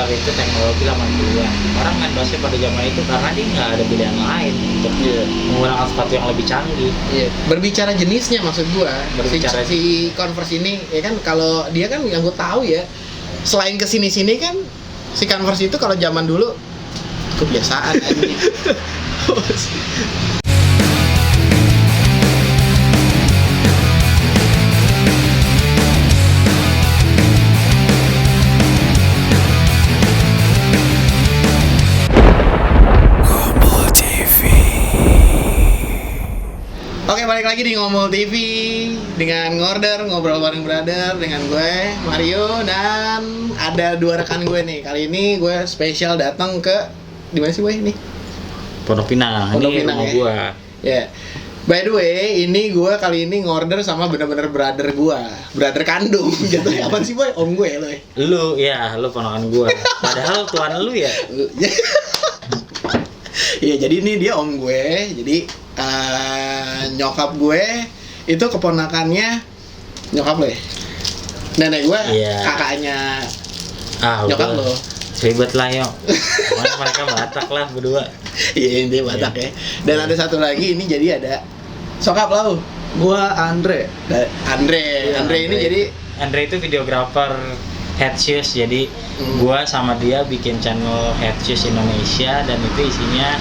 populer itu teknologi 80-an. Orang main basket pada zaman itu karena dia nggak ada pilihan lain untuk menggunakan sepatu yang lebih canggih. Iya. Berbicara jenisnya maksud gua, si Converse ini ya kan, kalau dia kan yang gua tahu ya, selain kesini-sini kan si Converse itu kalau zaman dulu kebiasaan aja. Oke, balik lagi di Ngomol TV dengan ngobrol bareng brother dengan gue Mario, dan ada dua rekan gue nih. Kali ini gue spesial datang ke di mana sih gue ini? Pondok Pinang. Ini rumah ya. gua. Ya. By the way, ini gue kali ini ngorder sama bener-bener brother gue, brother kandung. Gitu. Apa sih boy? Om gue lo ya. Lu ponakan gua. Padahal tuan lu ya. Iya, jadi ini dia om gue. Jadi nyokap gue itu keponakannya nyokap lo ya. Nenek gue kakaknya nyokap lo. Ribet lah yuk. Mereka Batak lah berdua. Iya, intinya Batak ya. Dan ada satu lagi, ini jadi ada sokap lo. Gua Andre ini jadi Andre itu videografer Headshoes. Jadi gua sama dia bikin channel Headshoes Indonesia, dan itu isinya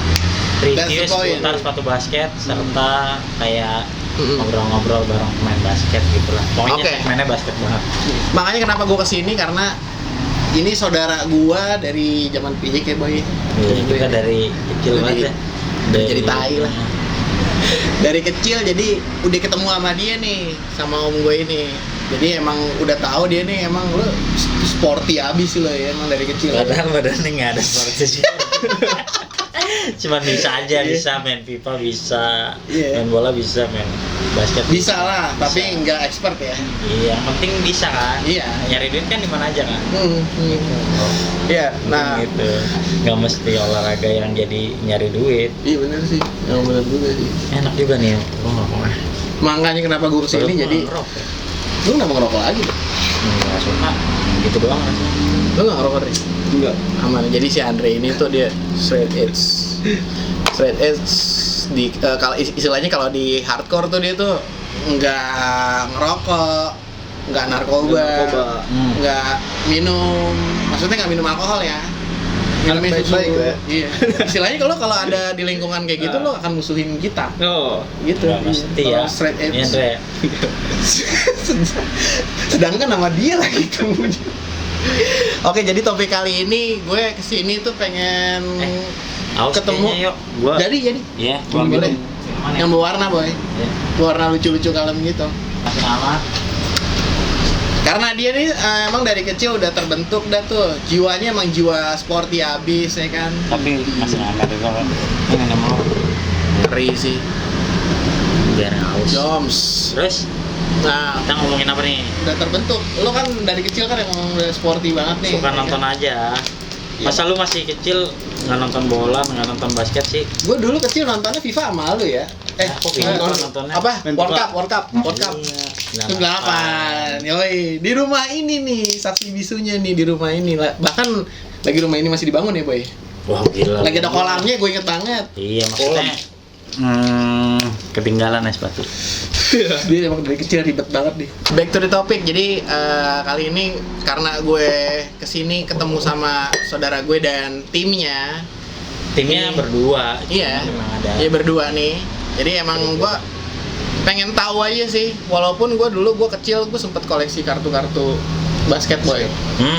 review seputar sepatu basket serta kayak ngobrol-ngobrol bareng pemain basket gitu lah. Pokoknya segmennya basket banget. Makanya kenapa gua kesini, karena ini saudara gua dari zaman PJK boy. Iya, kita dari kecil banget ya. Jadi tai lah. Dari kecil jadi udah ketemu sama dia nih, sama om gue ini. Jadi emang udah tahu dia nih, emang lu sporty abis lo ya, emang dari kecil. Padahal badannya nggak ada sporty sih. Cuman bisa aja, bisa main FIFA, bisa main bola, bisa main basket. Bisa lah, tapi nggak expert ya. Iya, yang penting bisa kan. Iya. Nyari duit kan di mana aja kan. Iya, nah gitu. Nggak mesti olahraga yang jadi nyari duit. Iya benar sih, yang benar juga sih. Enak juga nih, lo ngerokok. Makanya kenapa gue kesini jadi. Lu kenapa ngerokok lagi? Nggak suka, gitu doang rasanya. Lu nggak ngerokok Tri? enggak. Aman. Jadi si Andre ini tuh dia straight edge di kalau istilahnya kalau di hardcore tuh dia tuh nggak ngerokok, nggak narkoba, nggak minum, maksudnya nggak minum alkohol ya. Minum susu. Iya. Istilahnya kalau ada di lingkungan kayak gitu lo akan musuhin kita. Oh, gitu. Nggak mesti ya. Straight edge. Iya, Sedangkan nama dia lagi tuh. Oke, jadi topik kali ini gue kesini tuh pengen ketemu. Yuk. Gua. Jadi. Iya, gua boleh. Yang berwarna boy. Iya. Warna lucu-lucu kalem gitu. Masih amat. Karena dia nih emang dari kecil udah terbentuk dah tuh. Jiwanya emang jiwa sporty abis ya kan. Tapi masih amat itu kan. Ini nama lo. Ngeri sih. Biar haus. Joms. Terus? Nah, Kita ngomongin apa nih? udah terbentuk. Lo kan dari kecil kan emang udah sporty banget nih. Suka nonton aja. Masa lu masih kecil nggak nonton bola, nggak nonton basket sih? Gue dulu kecil nontonnya FIFA sama lu ya. nontonnya? Apa? World Cup. 98. Iya. Yoi, di rumah ini nih saksi bisunya nih, di rumah ini lah. Bahkan lagi rumah ini masih dibangun ya, Boy. Wah, gila. Lagi ada kolamnya, gue inget banget. Iya, maksudnya ketinggalan es batu. Dia emang dari kecil ribet banget nih. Back to the topic. Jadi kali ini karena gue kesini ketemu sama saudara gue dan timnya. Timnya berdua. Iya. Memang ada. Iya berdua nih. Jadi emang gue pengen tahu aja sih. Walaupun gue dulu kecil gue sempet koleksi kartu-kartu basket boy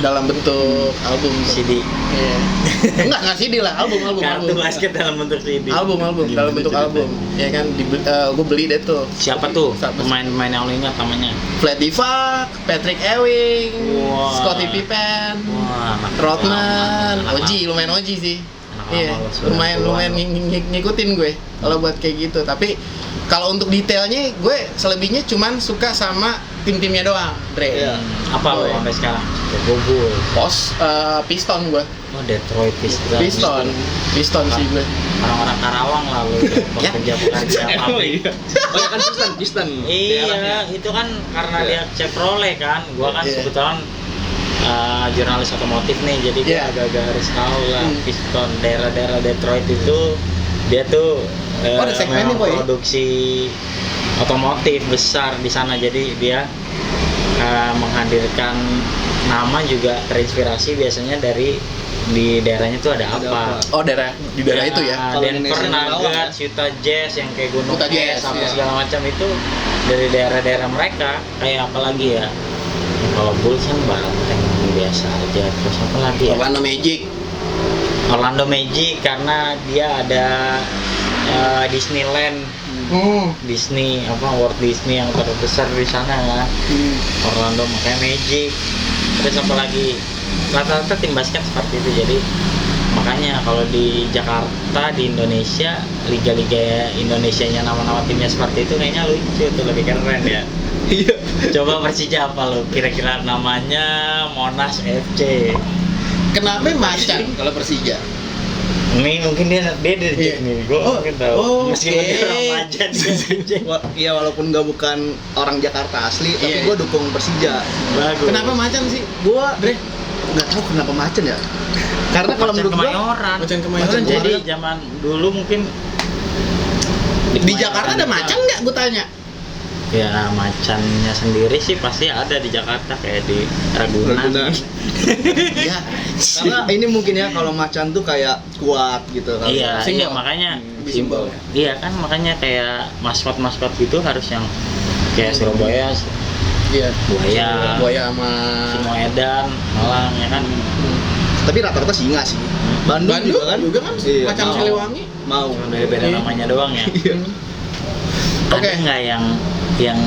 dalam bentuk album CD. Iya. Enggak CD lah, album. Kartu basket dalam bentuk CD. Album dalam bentuk album. Ya kan gue beli deh tuh. Siapa tuh pemain-pemain yang lo ingat namanya? Flat Divac, Patrick Ewing, Scottie Pippen, Rodman, Oji, lumayan Oji sih. Iya, lumayan ngikutin gue kalau buat kayak gitu. Tapi kalau untuk detailnya gue selebihnya cuman suka sama tim-timnya doang, Dre. Iya. Apa lo sampai sekarang? Bogor. Piston gue. Oh, Detroit Piston. Piston sih gue. Orang-orang Karawang lah lo. Pekerja-pekerja pabrik. Oh ya kan Piston. Iya, itu kan karena dia Chevrolet kan. Gua kan kebetulan jurnalis otomotif nih, jadi gue Iya. agak-agak harus tahu lah piston daerah-daerah Detroit itu dia tuh ada segmennya, memang Boy. produksi otomotif besar di sana, jadi dia menghadirkan nama juga terinspirasi biasanya dari di daerahnya tuh ada apa. Oh, di daerah itu ya. Kalau Denver Indonesia Nuggets, Utah Jazz yang kayak Gunung Utah Jazz, Es apa iya. segala macam itu dari daerah-daerah mereka. Kayak apa lagi ya? Kalau Bulls kan Banteng biasa aja. Terus apa lagi ya? Orlando Magic. Orlando Magic karena dia ada Disneyland, Disney apa Walt Disney yang terbesar di sana kan. Orlando makanya Magic. Terus apa lagi? Rata-rata tim basket seperti itu, jadi makanya kalau di Jakarta, di Indonesia, liga-liga Indonesianya nama-nama timnya seperti itu kayaknya lucu tuh, lebih keren ya. Iya. Coba Persija apa lo? Kira-kira namanya Monas FC. Kenapa macan kalau Persija? Ini mungkin dia dari Iya. nih, gue Oh, mungkin tahu. oke. Meskipun dia orang Majan dia. Iya, walaupun gak bukan orang Jakarta asli, tapi Iya. gue dukung Persija. Bagus. Kenapa macan sih? Gue Dre, nggak tahu kenapa Macan ya. Karena kalau Macan menurut gue Kemayoran. Macan Kemayoran. Macan jadi Kemayoran. zaman dulu mungkin di Kemayoran Jakarta ada juga. macan nggak? Gue tanya. Ya macannya sendiri sih pasti ada di Jakarta, kayak di Ragunan. Iya. Karena ini mungkin ya kalau Macan tuh kayak kuat gitu kan. Iya, Simbol. iya makanya Simbol. Iya kan makanya kayak maskot-maskot gitu harus yang kayak Surabaya, Iya. Buaya, Buaya sama Simoedan, Malang ya kan. Tapi rata-rata singa sih. Bandung, Bandung juga kan Iya, macan mau. Siliwangi. Mau. Cuma beda Iya. namanya doang ya. Iya. Ada Oke. nggak yang yang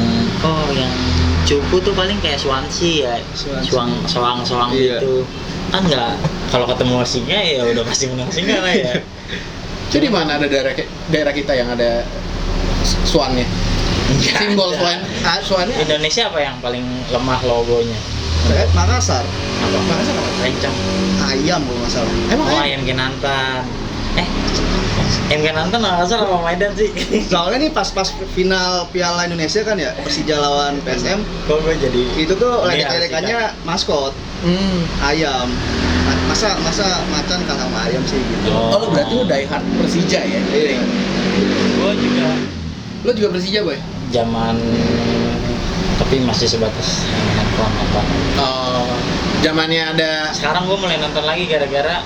cupu tuh paling kayak Swansea ya, Swansea. soang Iya. gitu. Kan nggak, kalau ketemu singa ya udah pasti menang singa lah ya. Itu di mana ada daerah kita yang ada swannya? Simbol swan. Swannya Indonesia apa yang paling lemah logonya? Makassar. Apa? Makassar apa? Rencang. Ayam kalau nggak salah. Emang Oh, ya? ayam Kinantan. Ayam Kinantan Makassar apa Medan sih? Soalnya nih pas final Piala Indonesia kan ya, Persija lawan PSM, Kok gue jadi itu tuh Iya, ledek-ledekannya maskot ayam. Masa Macan kalah sama ayam sih gitu. Oh, lu berarti lu die hard Persija ya? Iya. Gue juga Lu juga Persija, Boy? zaman, tapi masih sebatas nonton. Oh, zamannya ada Sekarang gue mulai nonton lagi gara-gara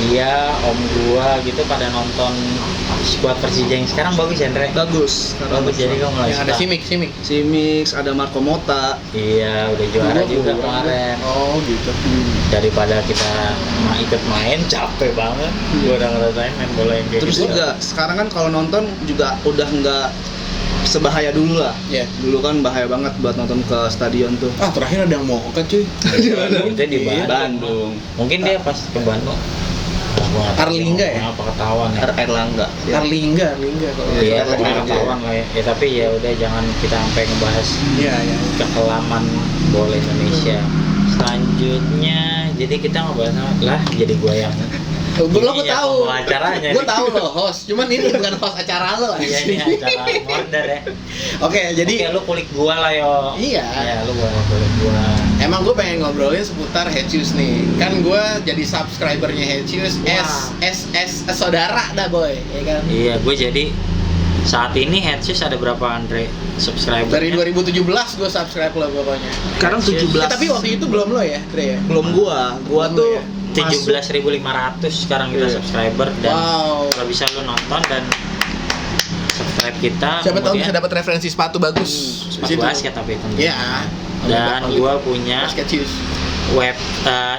dia, om gua gitu pada nonton skuad Persija yang sekarang bagus ya, Andre? Bagus. Bagus, jadi gue mulai yang ada suka. Simic. Simics, ada Marco Mota. Iya, udah juara juga kemarin. Oh, gitu. Daripada kita ikut main, capek banget. Gue udah ngerasain main bola yang kayak Terus gitu. juga sekarang kan kalau nonton juga udah nggak sebahaya dulu lah. Iya. Dulu kan bahaya banget buat nonton ke stadion tuh. Ah, terakhir ada yang mau kan, cuy. Itu di Bandung. Bandung. Mungkin dia pas ke Bandung. Gua nggak tahu Arlingga ya? Apa ketahuan ya? Erlangga. Arlingga kalau. Iya, Erlangga. pokoknya ketahuan lah ya. Ya tapi ya udah, jangan kita sampai ngebahas Iya. kekelaman bola Indonesia. Selanjutnya, jadi kita ngebahas lah. Jadi gua yang Gue Ini ya, tahu. pembawa acaranya Gue nih. tahu lo host. Cuman ini bukan host acara lo. iya ini acara order ya. Oke, jadi Oke, lu kulik gua lah yo. Iya. Ya, lu boleh kulik gua. emang gue pengen ngobrolin seputar Headshus nih. Kan gue jadi subscribernya Headshus, Wah. saudara dah, boy, ya kan? Iya, gue jadi saat ini Headshus ada berapa, Andre? Subscriber? Dari 2017 gue subscribe lo pokoknya. Sekarang 17. Tapi waktu itu belum lo ya, Dre ya? belum gua Belum tuh ya? 17.500 sekarang kita Iya. subscriber, dan Wow. kalau bisa lu nonton dan subscribe kita. Siapa tahu kemudian bisa dapat referensi sepatu bagus. sepatu basket tapi tentunya. Iya. Dan gua punya basket shoes. web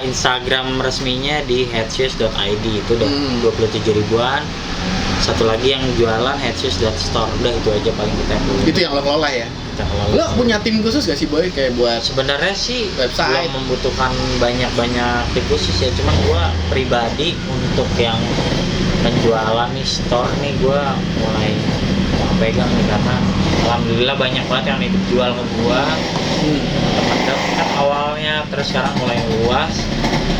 Instagram resminya di headshoes.id, itu udah Hmm. 27 ribuan. Satu lagi yang jualan headshoes.store, udah itu aja paling kita punya. Itu yang lo kelola ya. Kita kelola. Lo punya tim khusus gak sih, boy, kayak buat Sebenarnya sih Website. belum membutuhkan banyak tim khusus ya, cuman gua pribadi untuk yang penjualan nih, store nih, gua mulai pegang nih karena alhamdulillah banyak banget yang nitip jual ke gua. Teman-teman kan awalnya, terus sekarang mulai luas,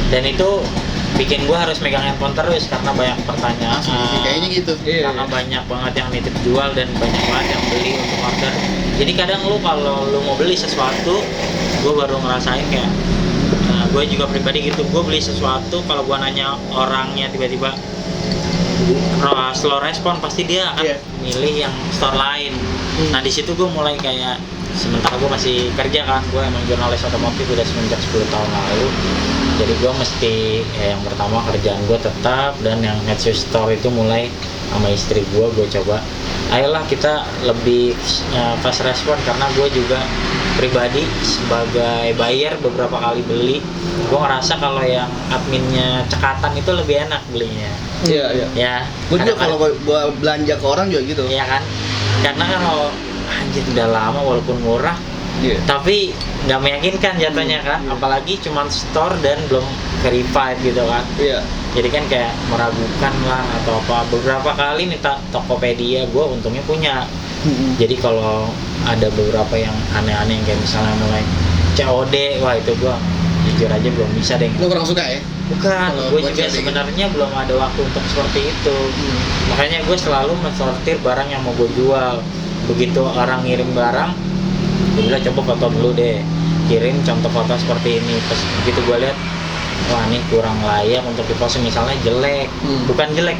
dan itu bikin gua harus megang handphone terus karena banyak pertanyaan. kayaknya gitu. Iya. Karena banyak banget yang nitip jual dan banyak banget yang beli untuk order. Jadi kadang lu kalau lu mau beli sesuatu, gua baru ngerasain kayak gue juga pribadi gitu, gue beli sesuatu kalau gue nanya orangnya tiba-tiba slow respon, pasti dia akan milih yang store lain. Nah di situ gue mulai kayak, sementara gue masih kerja kan, gue emang jurnalis otomotif udah semenjak 10 tahun lalu, jadi gue mesti yang pertama kerjaan gue tetap, dan yang Headshoes Store itu mulai sama istri gue coba ayolah kita lebih fast respon, karena gue juga pribadi sebagai buyer beberapa kali beli, gue ngerasa kalau yang adminnya cekatan itu lebih enak belinya. Iya. Ya Gue juga kalau gue belanja ke orang juga gitu. Iya kan, karena kalau anjir udah lama walaupun murah, tapi nggak meyakinkan jatuhnya kan, apalagi cuman store dan belum verified gitu kan. Jadi kan kayak meragukan lah atau apa. Beberapa kali minta Tokopedia, gue untungnya punya. Jadi kalau ada beberapa yang aneh-aneh kayak misalnya mulai COD, wah itu gue jujur aja belum bisa deh. Lu kurang suka ya? Bukan, gue juga sebenarnya belum ada waktu untuk seperti itu. Makanya gue selalu mensortir barang yang mau gue jual. Begitu orang ngirim barang, udah coba foto dulu deh, kirim contoh foto seperti ini. Terus begitu gue lihat, wah ini kurang layak untuk diposting, misalnya jelek, bukan jelek,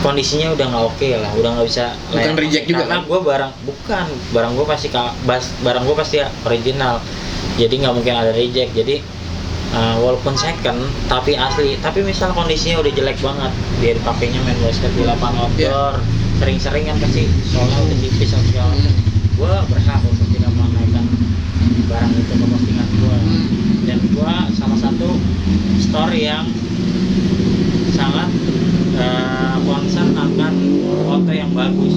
kondisinya udah nggak oke lah, udah nggak bisa bukan layak. reject juga karena kan? gue barang gue pasti barang gue pasti original, jadi nggak mungkin ada reject. Jadi walaupun second tapi asli, tapi misal kondisinya udah jelek banget, dia dipakainya main basket di lapangan outdoor, sering-sering kan pasti soalnya udah tipis atau segala macam, gue berhak untuk tidak menaikkan barang itu ke postingan gue. Dan gue salah satu store yang sangat concern akan foto yang bagus.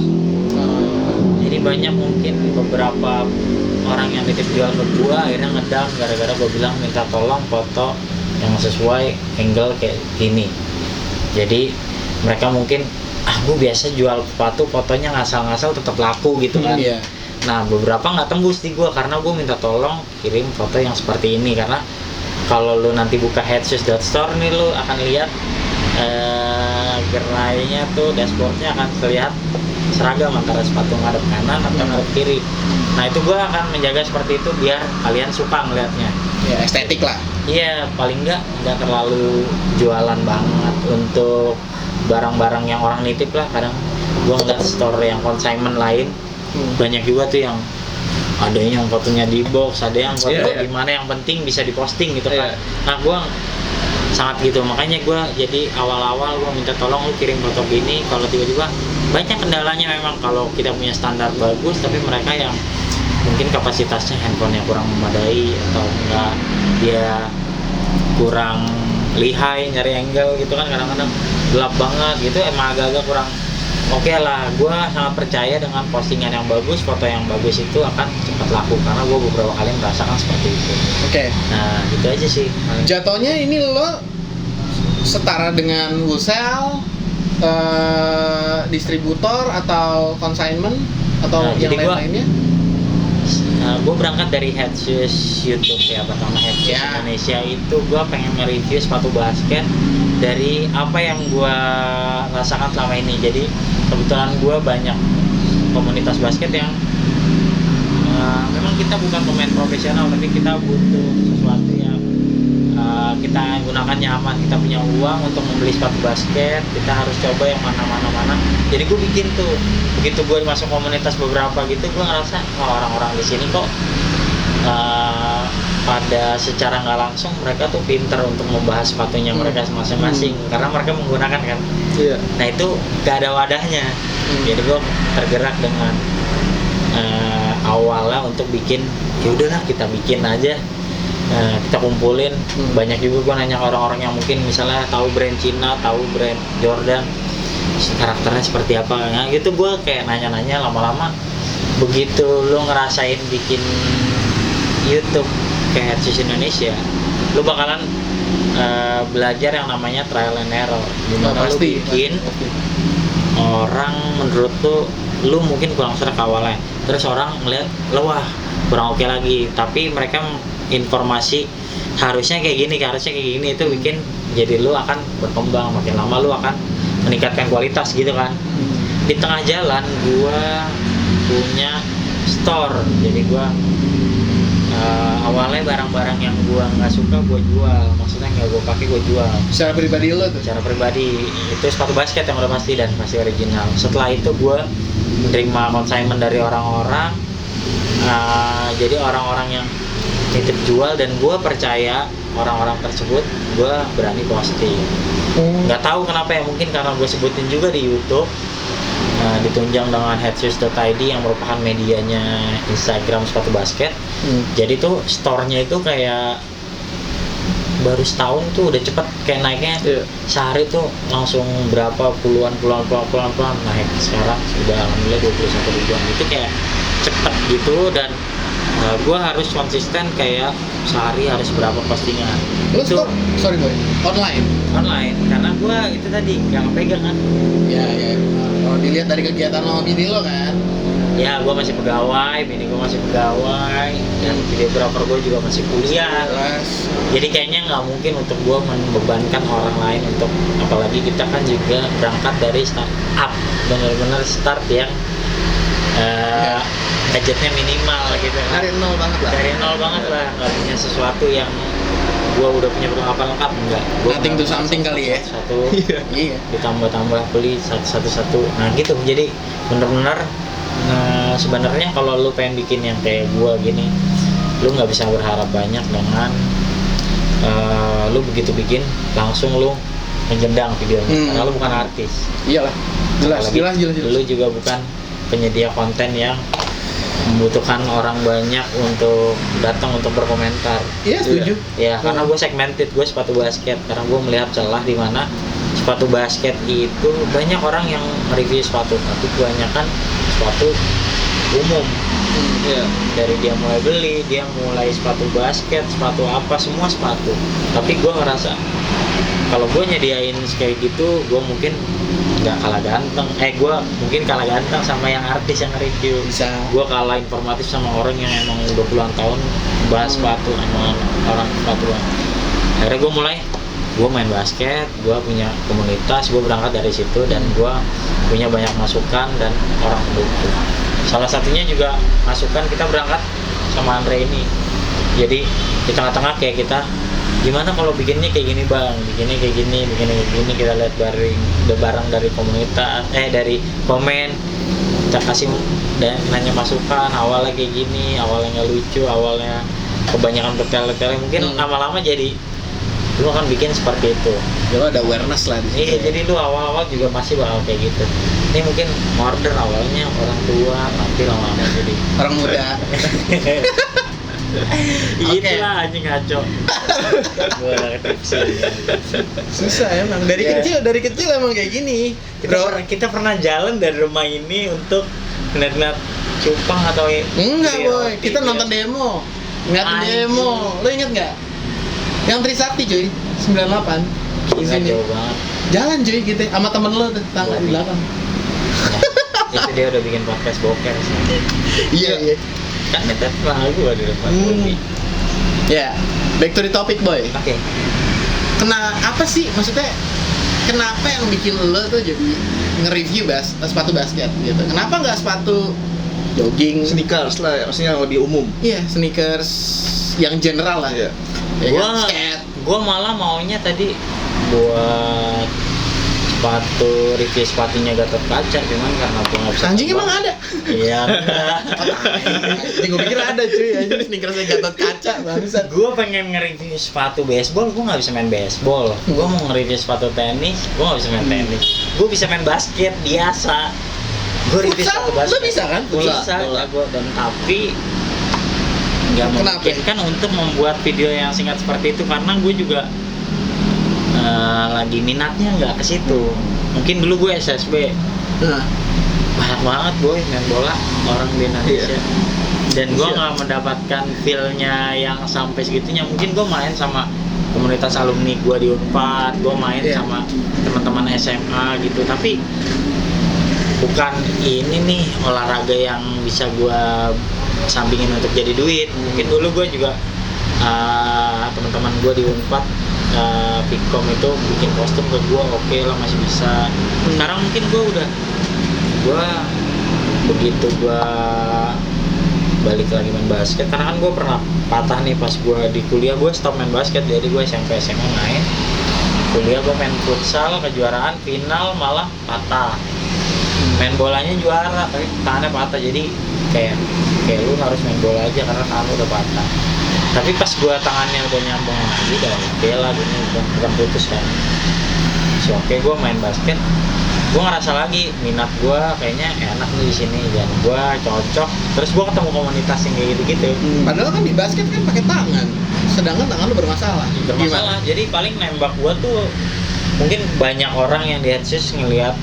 Jadi banyak mungkin beberapa orang yang titip jual ke gue akhirnya ngedown gara-gara gue bilang minta tolong foto yang sesuai angle kayak gini. Jadi mereka mungkin gue biasa jual sepatu fotonya ngasal-ngasal tetap laku gitu kan. Nah beberapa nggak tembus di gue karena gue minta tolong kirim foto yang seperti ini, karena kalau lu nanti buka headshoes.store nih lu akan lihat gerainya tuh, dashboardnya akan terlihat seragam antara sepatu ngadep kanan atau ngadep kiri. Nah itu gue akan menjaga seperti itu biar kalian suka ngeliatnya. Ya estetik lah. Iya, paling nggak terlalu jualan banget untuk barang-barang yang orang nitip lah. Kadang gue ngeliat store yang consignment lain, banyak juga tuh yang ada yang fotonya di box, ada yang fotonya gimana, yang penting bisa diposting gitu kan. Nah gue sangat gitu, makanya gue jadi awal-awal gue minta tolong lu kirim foto gini. Kalau tiba-tiba banyak kendalanya memang kalau kita punya standar bagus tapi mereka yang mungkin kapasitasnya handphonenya kurang memadai atau enggak, dia kurang lihai nyari angle gitu kan, kadang-kadang gelap banget gitu, emang agak-agak kurang oke lah. Gue sangat percaya dengan postingan yang bagus, foto yang bagus itu akan cepat laku, karena gue beberapa kali merasakan seperti itu. Nah gitu aja sih. Jatuhnya ini lo setara dengan wholesale, distributor atau consignment atau yang lain-lainnya? Gue berangkat dari Headshoes YouTube ya, pertama Headshoes Indonesia itu gue pengen nge-review sepatu basket dari apa yang gue rasakan selama ini. Jadi kebetulan gue banyak komunitas basket yang memang kita bukan pemain profesional, tapi kita butuh sesuatu yang kita gunakan nyaman. Kita punya uang untuk membeli sepatu basket, kita harus coba yang mana. Jadi gue bikin tuh, begitu gue masuk komunitas beberapa gitu, gue ngerasa orang-orang di sini kok pada secara nggak langsung mereka tuh pinter untuk membahas sepatunya mereka masing-masing, karena mereka menggunakan kan. Nah itu gak ada wadahnya. Jadi gue tergerak dengan awalnya untuk bikin, ya udahlah kita bikin aja. Kita kumpulin. Banyak juga gue nanya orang-orang yang mungkin misalnya tahu brand Cina, tahu brand Jordan, karakternya seperti apa. Nah gitu gue kayak nanya-nanya, lama-lama begitu lo ngerasain bikin YouTube kayak Headshoes Indonesia, lo bakalan belajar yang namanya trial and error. Gimana lo bikin orang menurut lo mungkin kurang serak awalnya, terus orang ngeliat lo wah kurang oke lagi, tapi mereka informasi harusnya kayak gini, itu bikin jadi lu akan berkembang, makin lama lu akan meningkatkan kualitas gitu kan. Di tengah jalan gua punya store, jadi gua awalnya barang-barang yang gua nggak suka gua jual, maksudnya nggak gua pakai gua jual. Secara pribadi lo tuh? Secara pribadi itu sepatu basket yang udah pasti dan pasti original. Setelah itu gua menerima consignment dari orang-orang, jadi orang-orang yang titip jual dan gua percaya orang-orang tersebut, gua berani posting. Nggak tahu kenapa ya, mungkin karena gue sebutin juga di YouTube. Ditunjang dengan headshoes.id yang merupakan medianya Instagram sepatu basket. Jadi tuh store-nya itu kayak baru setahun tuh udah cepet kayak naiknya. Sehari tuh langsung berapa puluhan naik. Sekarang sudah alhamdulillah 21 ribuan. Itu kayak cepet gitu dan gue harus konsisten kayak sehari harus berapa postingan. Lo itu sorry boy, online karena gue itu tadi nggak pegang kan. Ya kalau dilihat dari kegiatan lo bini lo kan, ya gue masih pegawai, bini gue masih pegawai, dan videographer gue juga masih kuliah. Jadi kayaknya nggak mungkin untuk gue membebankan orang lain untuk, apalagi kita kan juga berangkat dari startup, benar-benar start yang budgetnya minimal gitu kan. Dari nol banget lah, nggak punya sesuatu yang gua udah punya perlengkapan lengkap, enggak. Nothing to something kali ya. Iya. Ditambah beli satu. Nah gitu. Jadi bener-bener sebenarnya kalau lu pengen bikin yang kayak gua gini, lu nggak bisa berharap banyak dengan lu begitu bikin langsung lu menjendang videonya. Karena lu bukan artis. Iyalah. Jelas. Lu juga bukan penyedia konten yang membutuhkan orang banyak untuk datang untuk berkomentar. Iya, setuju. Ya, karena gue segmented, gue sepatu basket. Karena gue melihat celah di mana sepatu basket itu banyak orang yang review sepatu, tapi kebanyakan sepatu umum. Dari dia mulai beli, dia mulai sepatu basket, sepatu apa, semua sepatu. Tapi gue ngerasa kalau gue nyediain kayak gitu, gue mungkin nggak kalah ganteng. Gue mungkin kalah ganteng sama yang artis yang review. Gue kalah informatif sama orang yang emang udah puluhan tahun bahas sepatu sama orang sepatuan. Akhirnya gue main basket, gue punya komunitas, gue berangkat dari situ dan gue punya banyak masukan dan orang mendukung. Salah satunya juga masukan kita berangkat sama Andre ini. Jadi di tengah-tengah kayak kita, gimana kalau bikinnya kayak gini bang, bikinnya kayak gini, kita lihat bareng dari komunitas, dari komen, kita kasih dan nanya masukan. Awalnya kayak gini, awalnya nggak lucu, awalnya kebanyakan detail-detailnya, mungkin lama-lama jadi lu akan bikin seperti itu. Lu ada awareness lah di situ. Iya, jadi lu awal-awal juga pasti bakal kayak gitu. Ini mungkin order awalnya orang tua, nanti lama-lama jadi orang muda. Gitu lah, anjing ngaco. Susah emang. Dari kecil emang kayak gini. Kita pernah jalan dari rumah ini untuk ngeliat cupang atau enggak boy, kita nonton demo. Ngeliatin demo. Lu inget nggak? Yang Trisakti cuy, 98. Gila jauh banget. Jalan cuy gitu sama temen lo tuh, tangga di belakang. Ya, itu dia udah bikin podcast boker sih. Iya. Kan netet lagu di depan. Ya, back to the topic boy. Oke. Apa sih maksudnya? Kenapa yang bikin lo tuh jadi nge-review sepatu basket gitu? Kenapa nggak sepatu jogging, sneakers lah, maksudnya yang lebih umum? Iya, sneakers yang general lah. Iya. Gua malah maunya tadi buat review sepatunya Gatot Kaca, cuman karena gua nggak bisa. Anjing emang ada? Iya. Gue pikir ada cuy, anjing sneakersnya Gatot Kaca bangsat. Gua pengen nge-review sepatu baseball, gua nggak bisa main baseball. Gua mau nge-review sepatu tenis, gua nggak bisa main tenis. Gua bisa main basket biasa. Gua review sepatu basket. Lu bisa kan? Bisa. Gua dan tapi nggak memungkinkan untuk membuat video yang singkat seperti itu karena gue juga lagi minatnya nggak ke situ. Mungkin dulu gue SSB banyak banget boy main bola orang di Indonesia dan gue nggak mendapatkan feel-nya yang sampai segitunya. Mungkin gue main sama komunitas alumni gue di Unpad, gue main sama teman-teman SMA gitu, tapi bukan ini nih olahraga yang bisa gue sampingin untuk jadi duit. Mungkin dulu gue juga teman-teman gue di Unpad Pikom itu bikin kostum ke gue, oke lah masih bisa. Sekarang mungkin gue begitu gue balik lagi main basket karena kan gue pernah patah nih pas gue di kuliah. Gue stop main basket, jadi gue SMP SMA main. Kuliah gue main futsal, kejuaraan final malah patah. Main bolanya juara tapi tangannya patah, jadi kayak lu harus main bola aja karena tangan lu udah patah. Tapi pas gue tangannya udah nyambung lagi, udah oke lah gini, bukan putus kan. So oke, gue main basket, gue ngerasa lagi minat gue kayaknya enak nih di sini dan gue cocok. Terus gue ketemu komunitas yang kayak gitu-gitu. Padahal kan di basket kan pakai tangan, sedangkan tangan lu bermasalah. Jadi paling nembak gue tuh mungkin banyak orang yang di Headshot ngelihat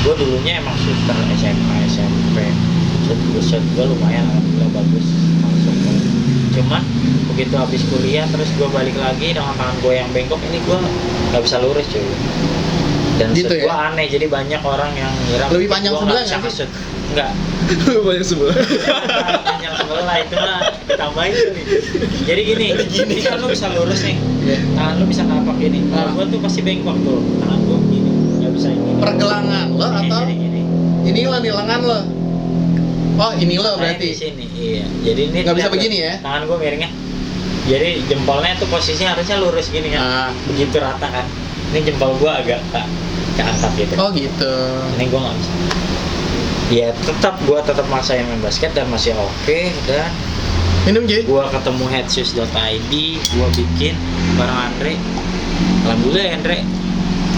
gue dulunya emang shooter SMA SMP, shot gue lumayan, alhamdulillah bagus masuk. Cuman begitu habis kuliah terus gue balik lagi dengan tangan gue yang bengkok, ini gue nggak bisa lurus cuy. Dan gitu shoot ya? gue aneh, jadi banyak orang yang ngira lebih panjang gua sebelah nggak nggak bisa sih? shoot. Enggak. Banyak sebelah. Panjang sebelah itu mah ditambahin tuh nih. Jadi gini kan lu bisa lurus nih, tangan lu bisa napak gini. Kalau gue tuh pasti bengkok tuh, tangan gue gini, nggak bisa ini. Pergelangan lo atau jadi gini. ini lo nih lengan lo? Oh ini lo Nah, berarti. di sini, iya. Jadi ini Nggak bisa lihat, begini ya? Tangan gue miringnya. Jadi jempolnya tuh posisinya harusnya lurus gini kan. Begitu rata kan. Ini jempol gue agak keangkat gitu. Oh gitu. Ini gue nggak bisa. Ya gue tetap maksain main basket dan masih oke. Dan Minum Ji. gue ketemu headshoes.id, gue bikin bareng Andre. Alhamdulillah Andre.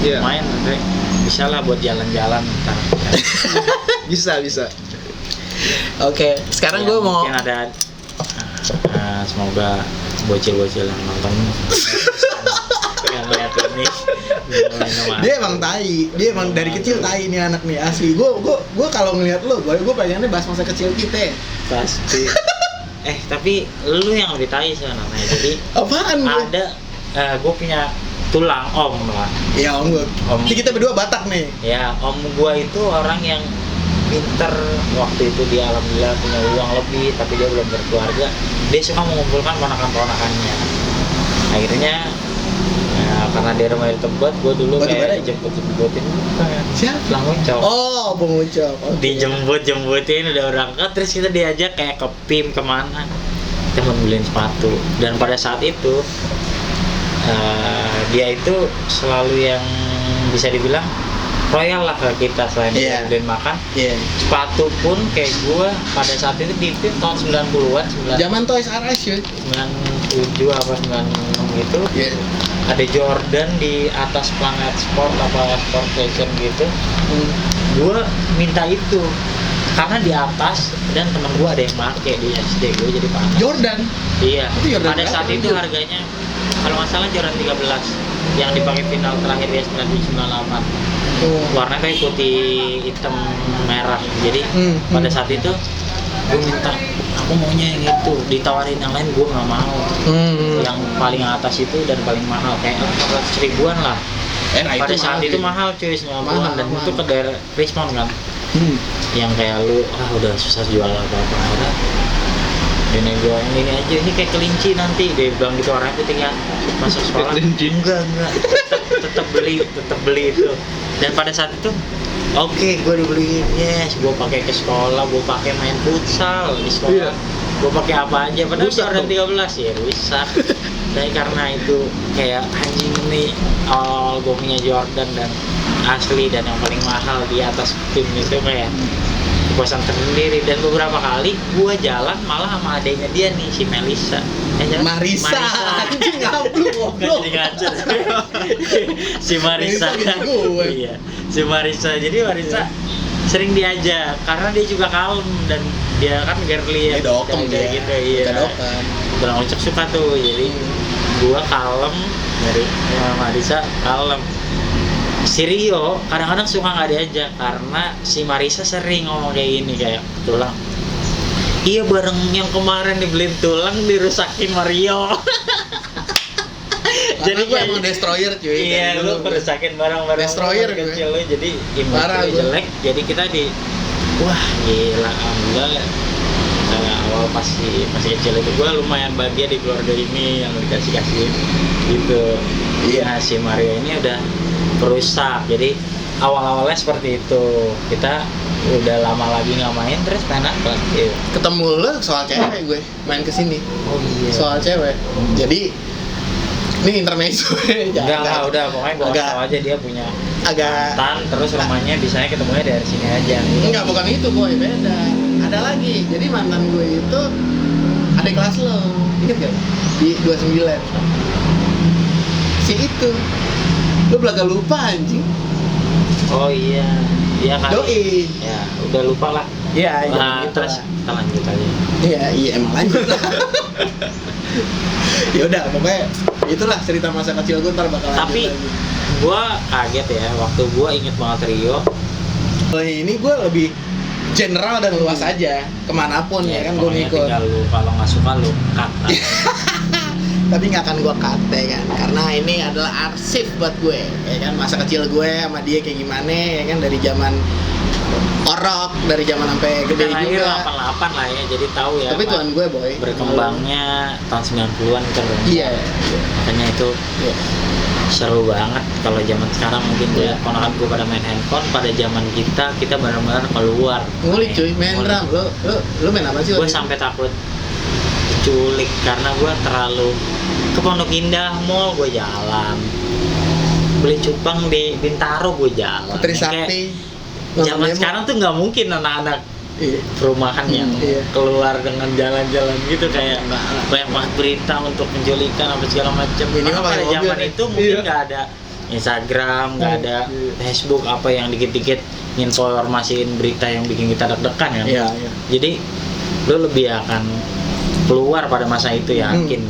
Iya. Main Andre. Bisa lah buat jalan-jalan ntar. Bisa. Oke, sekarang Ya, gue mau mungkin ada semoga bocil-bocil yang nonton yang lihat ini dia emang tai, dia emang dari kecil tai nih anak nih asli. Gue kalau ngelihat lo, gue pengennya bahas masa kecil kita. pasti. Tapi lu yang lebih tai sebenarnya. Jadi Apaan gue? ada gue punya tulang om lah. Ya om gue. Om. Jadi kita berdua Batak nih. Ya om gue itu orang yang pinter. Waktu itu dia alhamdulillah punya uang lebih, tapi dia belum berkeluarga. Dia suka mengumpulkan ponakan-ponakannya. Akhirnya karena dia rumah di Tebet, gue dulu kayak dijemput-jemputin Siapa? Lang Ucok. Oh, Bung Ucok. Okay. Dijemput-jemputin udah berangkat, terus kita diajak kayak ke PIM kemana, kita mau beliin sepatu. Dan pada saat itu dia itu selalu yang bisa dibilang royal lah ke kita selain beliin makan. Sepatu pun kayak gue pada saat itu di PIM tahun 90-an, Zaman Toys R Us ya. 97 apa 96 gitu. Ada Jordan di atas Planet Sport apa Sport Fashion gitu. Gue minta itu karena di atas, dan temen gue ada yang make di SD gue, jadi panas. Jordan? Iya. Itu Jordan pada saat itu harganya kalau nggak salah Jordan 13 yang dipakai final terakhir di 97-98. Warnanya kayak putih hitam merah. Jadi pada saat itu gue minta, aku maunya yang itu. Ditawarin yang lain gue nggak mau. Yang paling atas itu dan paling mahal kayak 400 ribuan lah. Pada saat itu mahal cuy, 90-an, dan itu ke daerah Richmond kan. Yang kayak lu udah susah jual apa-apa. Ini gue ini aja, ini kayak kelinci nanti. Dia bilang gitu, orangnya putih kan masuk sekolah. Enggak tetap beli itu. Dan pada saat itu oke, gue dibeliin, gue pakai ke sekolah, gue pakai main futsal di sekolah, gue pakai apa aja. Padahal Jordan 13 ya rusak. Dan karena itu kayak anjing nih, awal gue punya Jordan dan asli dan yang paling mahal di atas tim itu kayak kepuasan tersendiri. Dan beberapa kali gue jalan malah sama adeknya dia nih, si Melisa. Marisa. Anjing ngabluk goblok. Jadi ngacer. Si Marisa. Iya. Si Marisa. Jadi Marisa sering diajak karena dia juga kalem dan dia kan girly ya. Dokem dia. Gitu, iya. Bang Ucok suka tuh. Jadi gua kalem dari Marisa kalem. Si Rio kadang-kadang suka nggak diajak karena si Marisa sering ngomong kayak gini, kayak tulang. Iya, bareng yang kemarin dibeliin tulang dirusakin Mario. Jadi gue emang destroyer cuy. Iya, lu perusakin barang-barang destroyer kecil lu, jadi image jelek. Jadi kita wah gila, alhamdulillah. Awal masih kecil itu gue lumayan bahagia di keluarga ini yang dikasih gitu. Iya, si Mario ini udah perusak. Jadi awal-awalnya seperti itu. Kita udah lama lagi nggak main, terus main apa? Gitu. Ketemu lo soal cewek gue main kesini. Oh iya. Soal cewek. Jadi ini intermezzo. Enggak lah, udah pokoknya gue Agak- tahu aja dia punya agak mantan, terus rumahnya bisanya ketemunya dari sini aja. enggak, bukan itu boy, beda. Ada lagi. Jadi mantan gue itu adik kelas lo. Ingat gak? Di 29. Si itu. Lo belaga lupa anjing. Oh iya, iya kali. Doi. Ya, udah lupa lah. Iya, Nah, gitu terus lah. kita lanjut aja. Iya emang lanjut lah. Ya udah, pokoknya itulah cerita masa kecil gue, ntar bakal Tapi lanjut lagi. gua kaget ya, waktu gua inget banget Rio. Kalau ini gue lebih general dan luas aja, kemanapun ya kan gue pokoknya ngikut. tinggal lu, kalau nggak suka lu kata. Tapi nggak akan gue kate kan, karena ini adalah arsip buat gue, ya kan masa kecil gue sama dia kayak gimana, ya kan dari zaman orok, dari zaman sampai gede Kita lahir juga. 88 lah ya, jadi tahu ya. Tapi Pak, tuan gue boy. berkembangnya tahun 90-an keren. Iya. Makanya itu Iya. seru banget. Kalau zaman sekarang mungkin Iya. ya ponakan gue pada main handphone, pada zaman kita benar-benar keluar. Ngulik cuy, main drum. Lo main apa sih? Gue sampai takut diculik karena gue terlalu ke Pondok Indah Mall gue jalan, beli cupang di Bintaro gue jalan. Putri Yang kayak Sakti. zaman sekarang tuh nggak mungkin anak-anak Iya. perumahan yang Iya. keluar dengan jalan-jalan gitu, kayak Enggak lah. banyak banget berita untuk penculikan apa segala macam. Ini Karena mah pakai pada mobil zaman nih. itu mungkin Iya. nggak ada Instagram, nggak ada Iya. Facebook apa yang dikit-dikit informasiin berita yang bikin kita deg-degan kan. Iya, iya. Jadi lu lebih akan keluar pada masa itu, yakin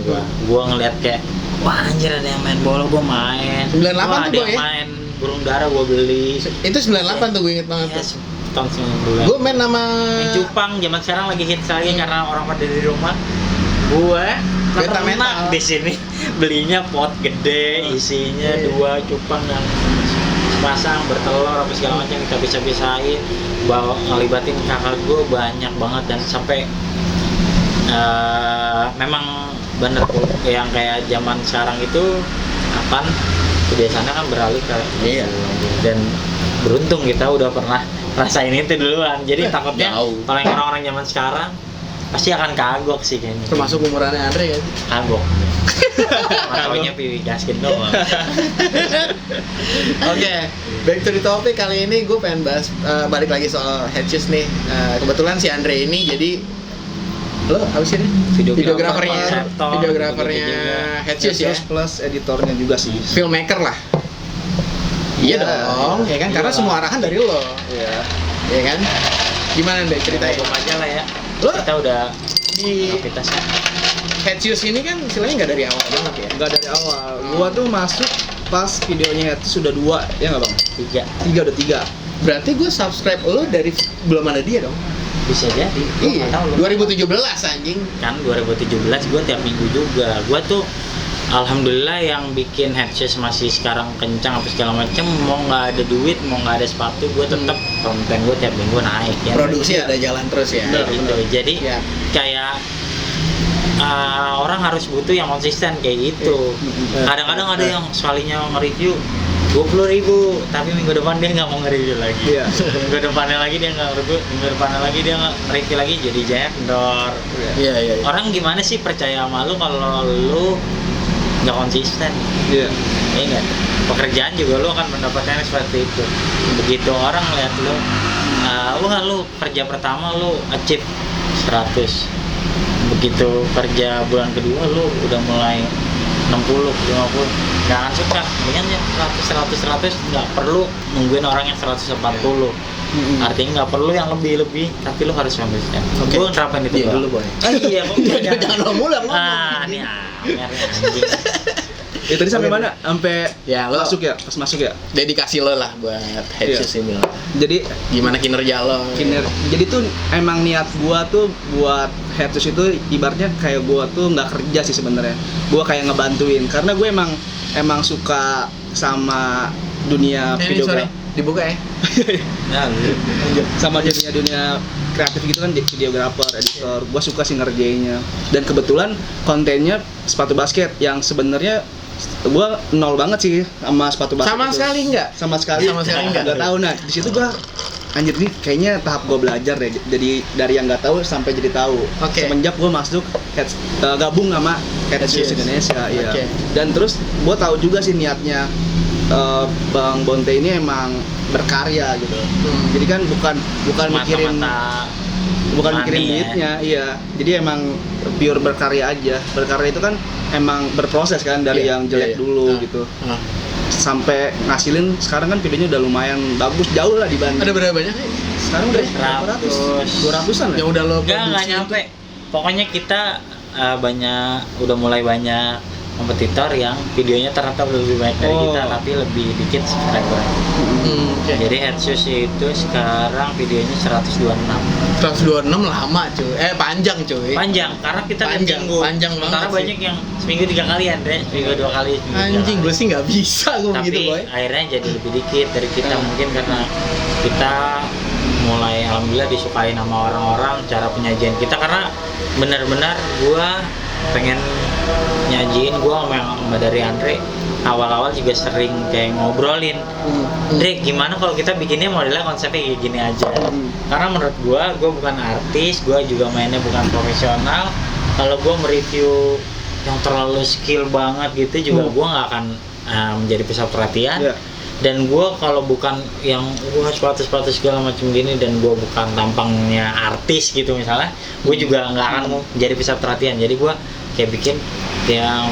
gua ngeliat kayak wah anjir ada yang main bola, gua main. 98 Wah, tuh, ada Boy, yang ya? main burung dara, gua beli. Itu 98 tuh gue inget banget Ya, tuh. tahun 90-an. Gue main sama Main cupang zaman sekarang lagi hits lagi karena orang pada di rumah. Gue Beta pernah metal. di sini belinya pot gede, isinya Iya. 2 cupang yang sepasang bertelur apa segala macam, kita bisa-bisain, bawa ngelibatin kakak gue banyak banget, dan sampai memang bener yang kayak zaman sekarang itu akan kebiasaannya kan beralih ke Iya. dan beruntung kita udah pernah rasain itu duluan, jadi Eh, takutnya jauh. kalau yang orang-orang zaman sekarang pasti akan kagok sih kayaknya. termasuk umurannya Andre kan. Kagok. Makanya piwi gaskin doang. Oke, back to the topic. Kali ini gue pengen bahas balik lagi soal Headshot nih. Kebetulan si Andre ini jadi lo apa sih ini? Videografernya, konseptor, videografernya gitu-gitu juga. Headshot ya, Plus editornya juga sih. filmmaker lah. Iya Iya, dong, ya kan, karena Iya. semua arahan dari lo, Iya. ya kan? Gimana deh ceritain? Ngomong aja lah ya. Lo Kita udah di aktivitasnya. Headshot ini kan istilahnya nggak dari awal banget ya? Enggak dari awal. Gua tuh masuk pas videonya itu sudah 2, ya nggak bang? 3 Udah 3. Berarti gue subscribe lo dari belum ada dia dong? bisa jadi. Gua Iya, nggak tahu loh. 2017 anjing. Kan 2017 gue tiap minggu juga. Gue tuh alhamdulillah yang bikin Headshot masih sekarang kencang apa segala macem, mau nggak ada duit, mau nggak ada sepatu, gue tetap konten gue tiap minggu naik ya. Produksi ada jalan terus ya. Kayak gitu. Jadi Ya. kayak orang harus butuh yang konsisten kayak gitu. Kadang-kadang ada yang sekalinya nge-review 20.000, tapi minggu depan dia nggak mau nge-review lagi. Iya. Minggu depannya lagi dia nggak review, minggu depannya lagi dia nggak nge-review lagi, jadi jendor. Iya, iya. Orang gimana sih percaya sama lu kalau lu nggak konsisten? Iya. Iya nggak? Pekerjaan juga lu akan mendapatkan seperti itu. Begitu orang lihat lu, wah lu kerja pertama lu achieve 100. Begitu kerja bulan kedua lu udah mulai 60, 50, nggak akan suka. Mendingan yang 100, nggak perlu nungguin orang yang 140. Artinya nggak perlu yang lebih, tapi lu harus konsisten. Oke. Gue nerapin itu Iya doang. dulu boy. Iya, kok Jangan lo mulu ngomong. Ini Amer anjing. Ya tadi sampai mana? Sampai Ya, lo- masuk ya, pas masuk ya. Dedikasi lo lah buat Headshot ini. Jadi Gimana kinerja lo? jadi tuh emang niat gua tuh buat Headshot itu ibaratnya kayak gua tuh nggak kerja sih sebenarnya. Gua kayak ngebantuin karena gue emang suka sama dunia Ini sorry, videografi. dibuka ya. Nah, Sama dunia kreatif gitu kan, videografer, editor. Gua suka sih ngerjainnya. Dan kebetulan kontennya sepatu basket yang sebenarnya Gua nol banget sih sama sepatu basket. Sama itu. sekali enggak? Sama sekali enggak. Nggak tahu. Nah di situ gua anjir nih kayaknya tahap gua belajar deh. Jadi dari yang nggak tahu sampai jadi tahu. Oke. Semenjak gua masuk gabung sama Head Shoes Indonesia, iya. Oke. Dan terus gua tahu juga sih niatnya Bang Bonte ini emang berkarya gitu. Jadi kan bukan mikirin mikirin duitnya, iya. Jadi emang pure berkarya aja. Berkarya itu kan emang berproses kan dari yang jelek dulu gitu. Sampai ngasilin sekarang kan videonya udah lumayan bagus, jauh lah dibanding. Ada berapa banyak? Sekarang udah 200-an Yang udah lo Enggak nyampe. Pokoknya kita udah mulai banyak kompetitor yang videonya ternyata lebih banyak dari kita tapi lebih dikit subscriber. Jadi Headshus itu sekarang videonya 126. 126 lama cuy. Panjang cuy. Panjang karena kita minggu. Panjang banget. Karena banyak yang seminggu 3 kali Andre, seminggu 2 kali. Anjing, gue sih nggak bisa gue begitu boy. Tapi akhirnya jadi lebih dikit dari kita mungkin karena kita mulai alhamdulillah disukai sama orang-orang cara penyajian kita karena benar-benar gua pengen nyajiin gua sama dari Andre awal-awal juga sering kayak ngobrolin Dre gimana kalau kita bikinnya modelnya konsepnya kayak gini aja karena menurut gua bukan artis, gua juga mainnya bukan profesional. Kalau gua mereview yang terlalu skill banget gitu juga gua nggak akan menjadi pusat perhatian. Dan gue kalau bukan yang gue sepatu segala macam gini dan gue bukan tampangnya artis gitu misalnya, gue juga nggak akan menjadi pusat perhatian. Jadi gue kayak bikin yang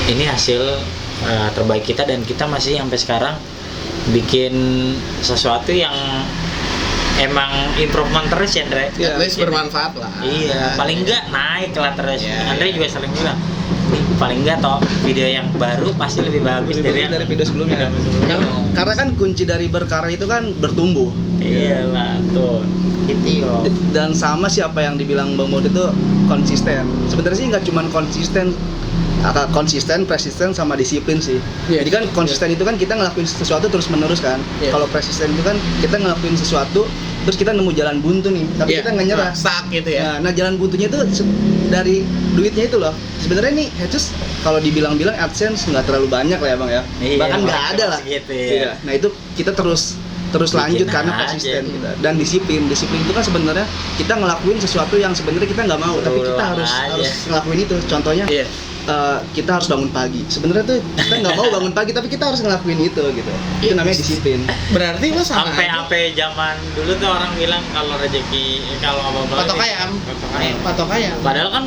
ini hasil terbaik kita dan kita masih sampai sekarang bikin sesuatu yang emang improvement terus ya Andre. At least bermanfaat lah. Iya, paling enggak naik lah terus. Andre juga sering bilang paling enggak toh video yang baru pasti lebih bagus dari video sebelumnya. Karena kan kunci dari berkarya itu kan bertumbuh. Iya lah tuh. Gitu yo. Dan sama siapa yang dibilang Bang Bonte itu konsisten. Sebenarnya sih nggak cuma konsisten, persisten sama disiplin sih. Jadi kan konsisten itu kan kita ngelakuin sesuatu terus menerus kan. Kalau persisten itu kan kita ngelakuin sesuatu terus kita nemu jalan buntu nih, tapi kita nggak nyerah. Stuck gitu ya. Nah jalan buntunya itu dari duitnya itu loh. Sebenarnya nih Headshus kalau dibilang-bilang AdSense nggak terlalu banyak lah ya Bang ya. Bahkan nggak ada lah. Gitu ya. Nah itu kita terus lanjut karena konsisten kita dan disiplin itu kan sebenarnya kita ngelakuin sesuatu yang sebenarnya kita nggak mau tapi kita harus ngelakuin itu. Contohnya kita harus bangun pagi. Sebenarnya tuh kita nggak mau bangun pagi tapi kita harus ngelakuin itu gitu. Itu namanya disiplin. Berarti lo sama sampai zaman dulu tuh orang bilang kalau rezeki kalau apa-apa patok ayam. Padahal kan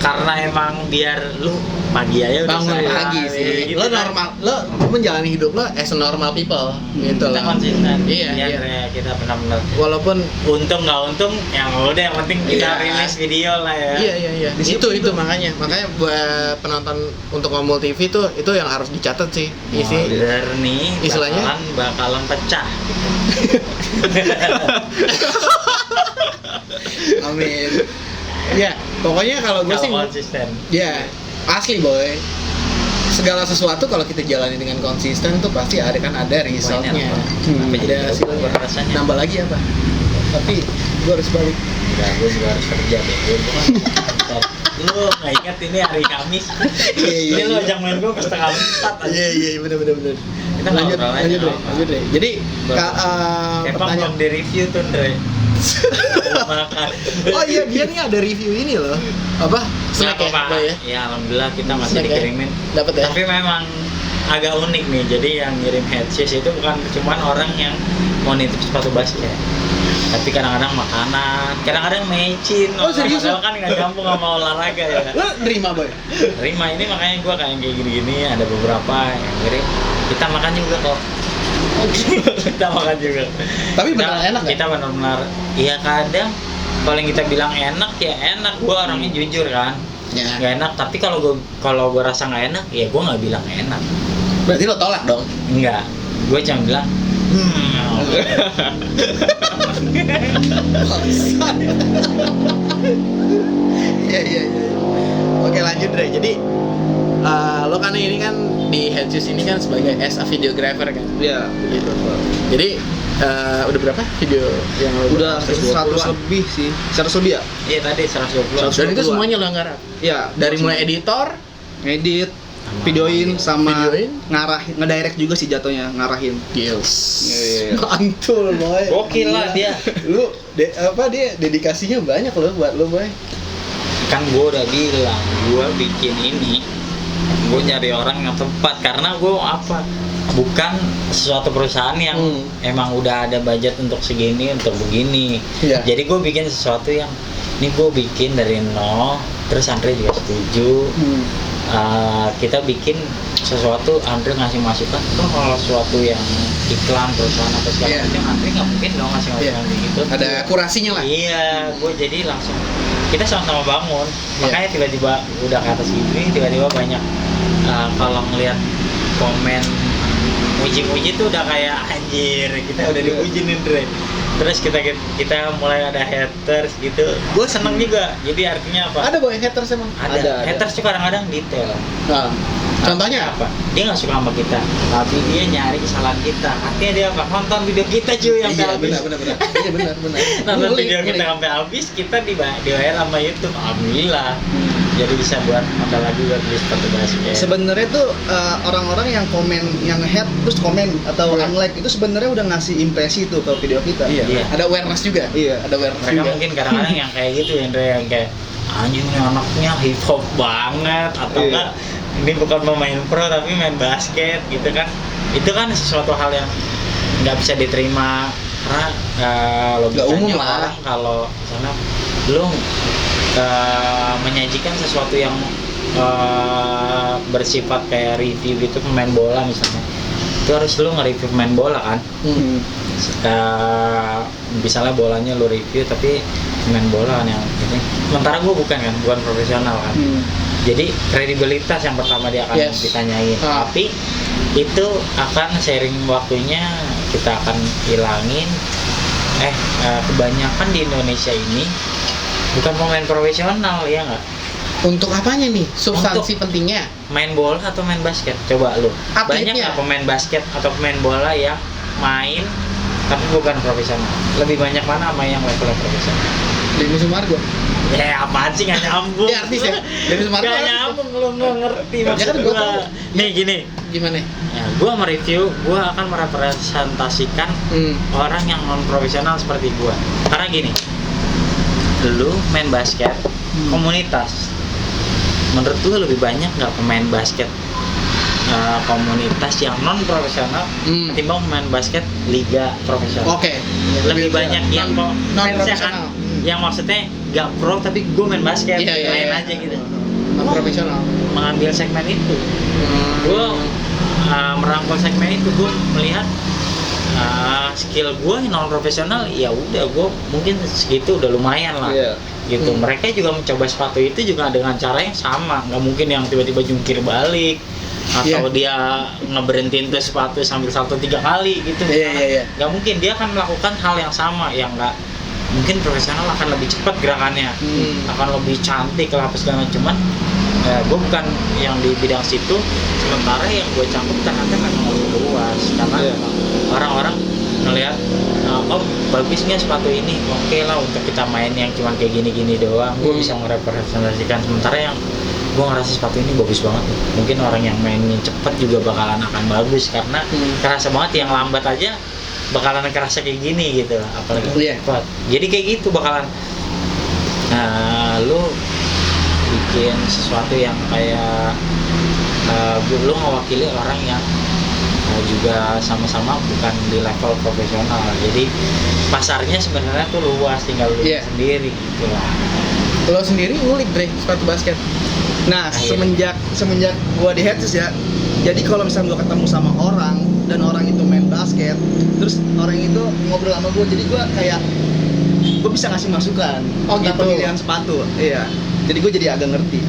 karena emang biar lu pagi aja udah bangun pagi sih gitu lo kan. Normal lo menjalani hidup lo as a normal people gitu kita loh. Konsisten Iya. Kita benar-benar walaupun untung nggak untung yang udah yang penting kita rilis video lah ya. Iya. Itu makanya buat penonton untuk Ngomul TV tuh itu yang harus dicatat sih Modern nih istilahnya bakalan pecah. Amin. Ya, pokoknya kalau gue sih konsisten. Ya, asli boy. Segala sesuatu kalau kita jalani dengan konsisten tuh pasti ada resultnya. Ada hasilnya. Nambah lagi apa? Tapi gue harus balik. Enggak, gue juga harus kerja deh. Lu nggak ingat ini hari Kamis? Ini lu ajak main gue ke 3:30 aja. Iya, bener. Kita lanjut deh. Jadi pertanyaan di review tuh Andre. Makan. Oh iya, dia nih ada review ini loh. Apa? Snack ya? Ya, alhamdulillah kita masih dikirimin. Dapat ya? Tapi memang agak unik nih. Jadi yang ngirim Headshus itu bukan cuma orang yang mau nitip sepatu basket. Tapi kadang-kadang makanan, kadang-kadang mecin. Oh serius? Padahal kan nggak gampang sama olahraga ya. Lo nerima boy? Terima ini makanya gue kayak gini-gini ada beberapa yang ngirim. Kita makan juga kok. Kita makan juga. Tapi benar enak kita benar-benar iya kadang kalau yang kita bilang enak ya enak. Gue orangnya jujur kan nggak enak tapi kalau gue rasa nggak enak ya gue nggak bilang enak. Berarti lo tolak dong? Enggak, gue cuma bilang Iya. Oke lanjut Dre. Jadi lo kan ini kan di Headshus ini kan sebagai as a videographer kan? Iya, begitu. Jadi udah berapa video yang lo udah 100 lebih sih. 100 lebih ya? Iya tadi 120. Dan itu semuanya lo yang garap? Iya. Dari mulai editor, ngedit, videoin sama Videoin? ngedirect juga sih jatuhnya, ngarahin. Gils. Iya. Mantul, boy. Gokil lah dia. Lu dia dedikasinya banyak loh buat lu, boy. Kan gue udah bilang gue bikin ini, gue nyari orang yang tepat karena gue bukan sesuatu perusahaan yang emang udah ada budget untuk segini, untuk begini. Iya. Jadi gue bikin sesuatu yang ini gue bikin dari nol, terus Andre juga setuju. Kita bikin sesuatu, Andre ngasih masukan. Kalau sesuatu yang iklan perusahaan atau segala macam, Andre nggak mungkin dong ngasih masukan kayak gitu. Ada kurasinya lah. Iya, gue jadi langsung kita sama-sama bangun. Makanya tiba-tiba udah ke atas gini, tiba-tiba banyak kalau ngeliat komen muji-muji tuh udah kayak anjir, kita udah dipuji nih Dre. Terus kita mulai ada haters gitu. Gue seneng juga. Jadi artinya apa? Ada boy haters emang. Ada. Haters tuh kadang-kadang detail. Nah, contohnya apa? Dia nggak suka sama kita, tapi dia nyari kesalahan kita. Artinya dia apa? Nonton video kita cuy yang iya, habis. benar. Iya benar. Nonton video kita sampai habis, kita dibayar sama YouTube. Alhamdulillah. Jadi bisa buat modal lagi buat beli sepatu basket. Sebenarnya tuh orang-orang yang komen, yang hate terus komen atau unlike itu sebenarnya udah ngasih impresi tuh ke video kita. Iya. Ada awareness juga. Iya. Ada awareness Mereka juga. mungkin kadang-kadang yang kayak gitu ya, Andre, yang kayak anjing nih anaknya hip hop banget atau enggak ini bukan pemain pro tapi main basket gitu kan. Itu kan sesuatu hal yang nggak bisa diterima karena logikanya orang kalau misalnya lu menyajikan sesuatu yang bersifat kayak review gitu pemain bola misalnya, itu harus lu nge-review pemain bola kan. Misalnya bolanya lu review tapi pemain bola kan yang ini, sementara gue bukan profesional kan. Jadi kredibilitas yang pertama dia akan ditanyain, tapi itu akan sharing waktunya kita akan hilangin. Kebanyakan di Indonesia ini bukan pemain profesional, ya nggak? Untuk apanya nih? Substansi pentingnya? Main bola atau main basket? Coba lu. Atletnya. Banyak nggak pemain basket atau pemain bola yang main tapi bukan profesional? Lebih banyak mana sama yang levelnya profesional? Denny Sumargo. Ya apaan sih, nggak nyambung. Dia artis ya? Denny Sumargo. Nggak nyambung, lu nggak ngerti maksud kan gua tahu. Nih gini. Gimana? Ya, gua mereview, gua akan merepresentasikan orang yang non profesional seperti gua. Karena gini, lu main basket komunitas, menurut lu lebih banyak nggak pemain basket komunitas yang non profesional ketimbang pemain basket liga profesional? Oke. Lebih banyak yang non fansnya kan, profesional. yang maksudnya nggak pro tapi gue main basket, main aja gitu. Non profesional. Mengambil segmen itu, gue merangkul segmen itu, gue melihat skill gue non profesional, ya udah gue mungkin segitu udah lumayan lah. Gitu. Mereka juga mencoba sepatu itu juga dengan cara yang sama, nggak mungkin yang tiba-tiba jungkir balik atau dia ngeberhentiin tuh sepatu sambil salto 3 kali gitu. Nggak mungkin, dia akan melakukan hal yang sama, yang nggak mungkin profesional akan lebih cepat gerakannya, akan lebih cantik lah apa segala macam. Cuman gue bukan yang di bidang situ, sementara yang gue cangkup ternyata memang lebih luas karena orang-orang ngelihat bagus nggak sepatu ini, oke lah untuk kita main yang cuman kayak gini-gini doang, gue bisa merepresentasikan. Sementara yang gue ngerasa sepatu ini bagus banget nih, mungkin orang yang mainin cepet juga bakalan akan bagus karena kerasa banget, yang lambat aja bakalan kerasa kayak gini gitu, apalagi cepat. Jadi kayak gitu bakalan lu bikin sesuatu yang kayak lu mewakili orang yang juga sama-sama bukan di level profesional. Jadi pasarnya sebenarnya tuh luas, tinggal lu sendiri gitu lah. Lo sendiri ngulik Dre sepatu basket? Nah, semenjak gua di Headses ya, jadi kalau misalnya gua ketemu sama orang dan orang itu main basket, terus orang itu ngobrol sama gua, jadi gua kayak gua bisa ngasih masukan tentang pemilihan sepatu. Iya. Jadi gua jadi agak ngerti.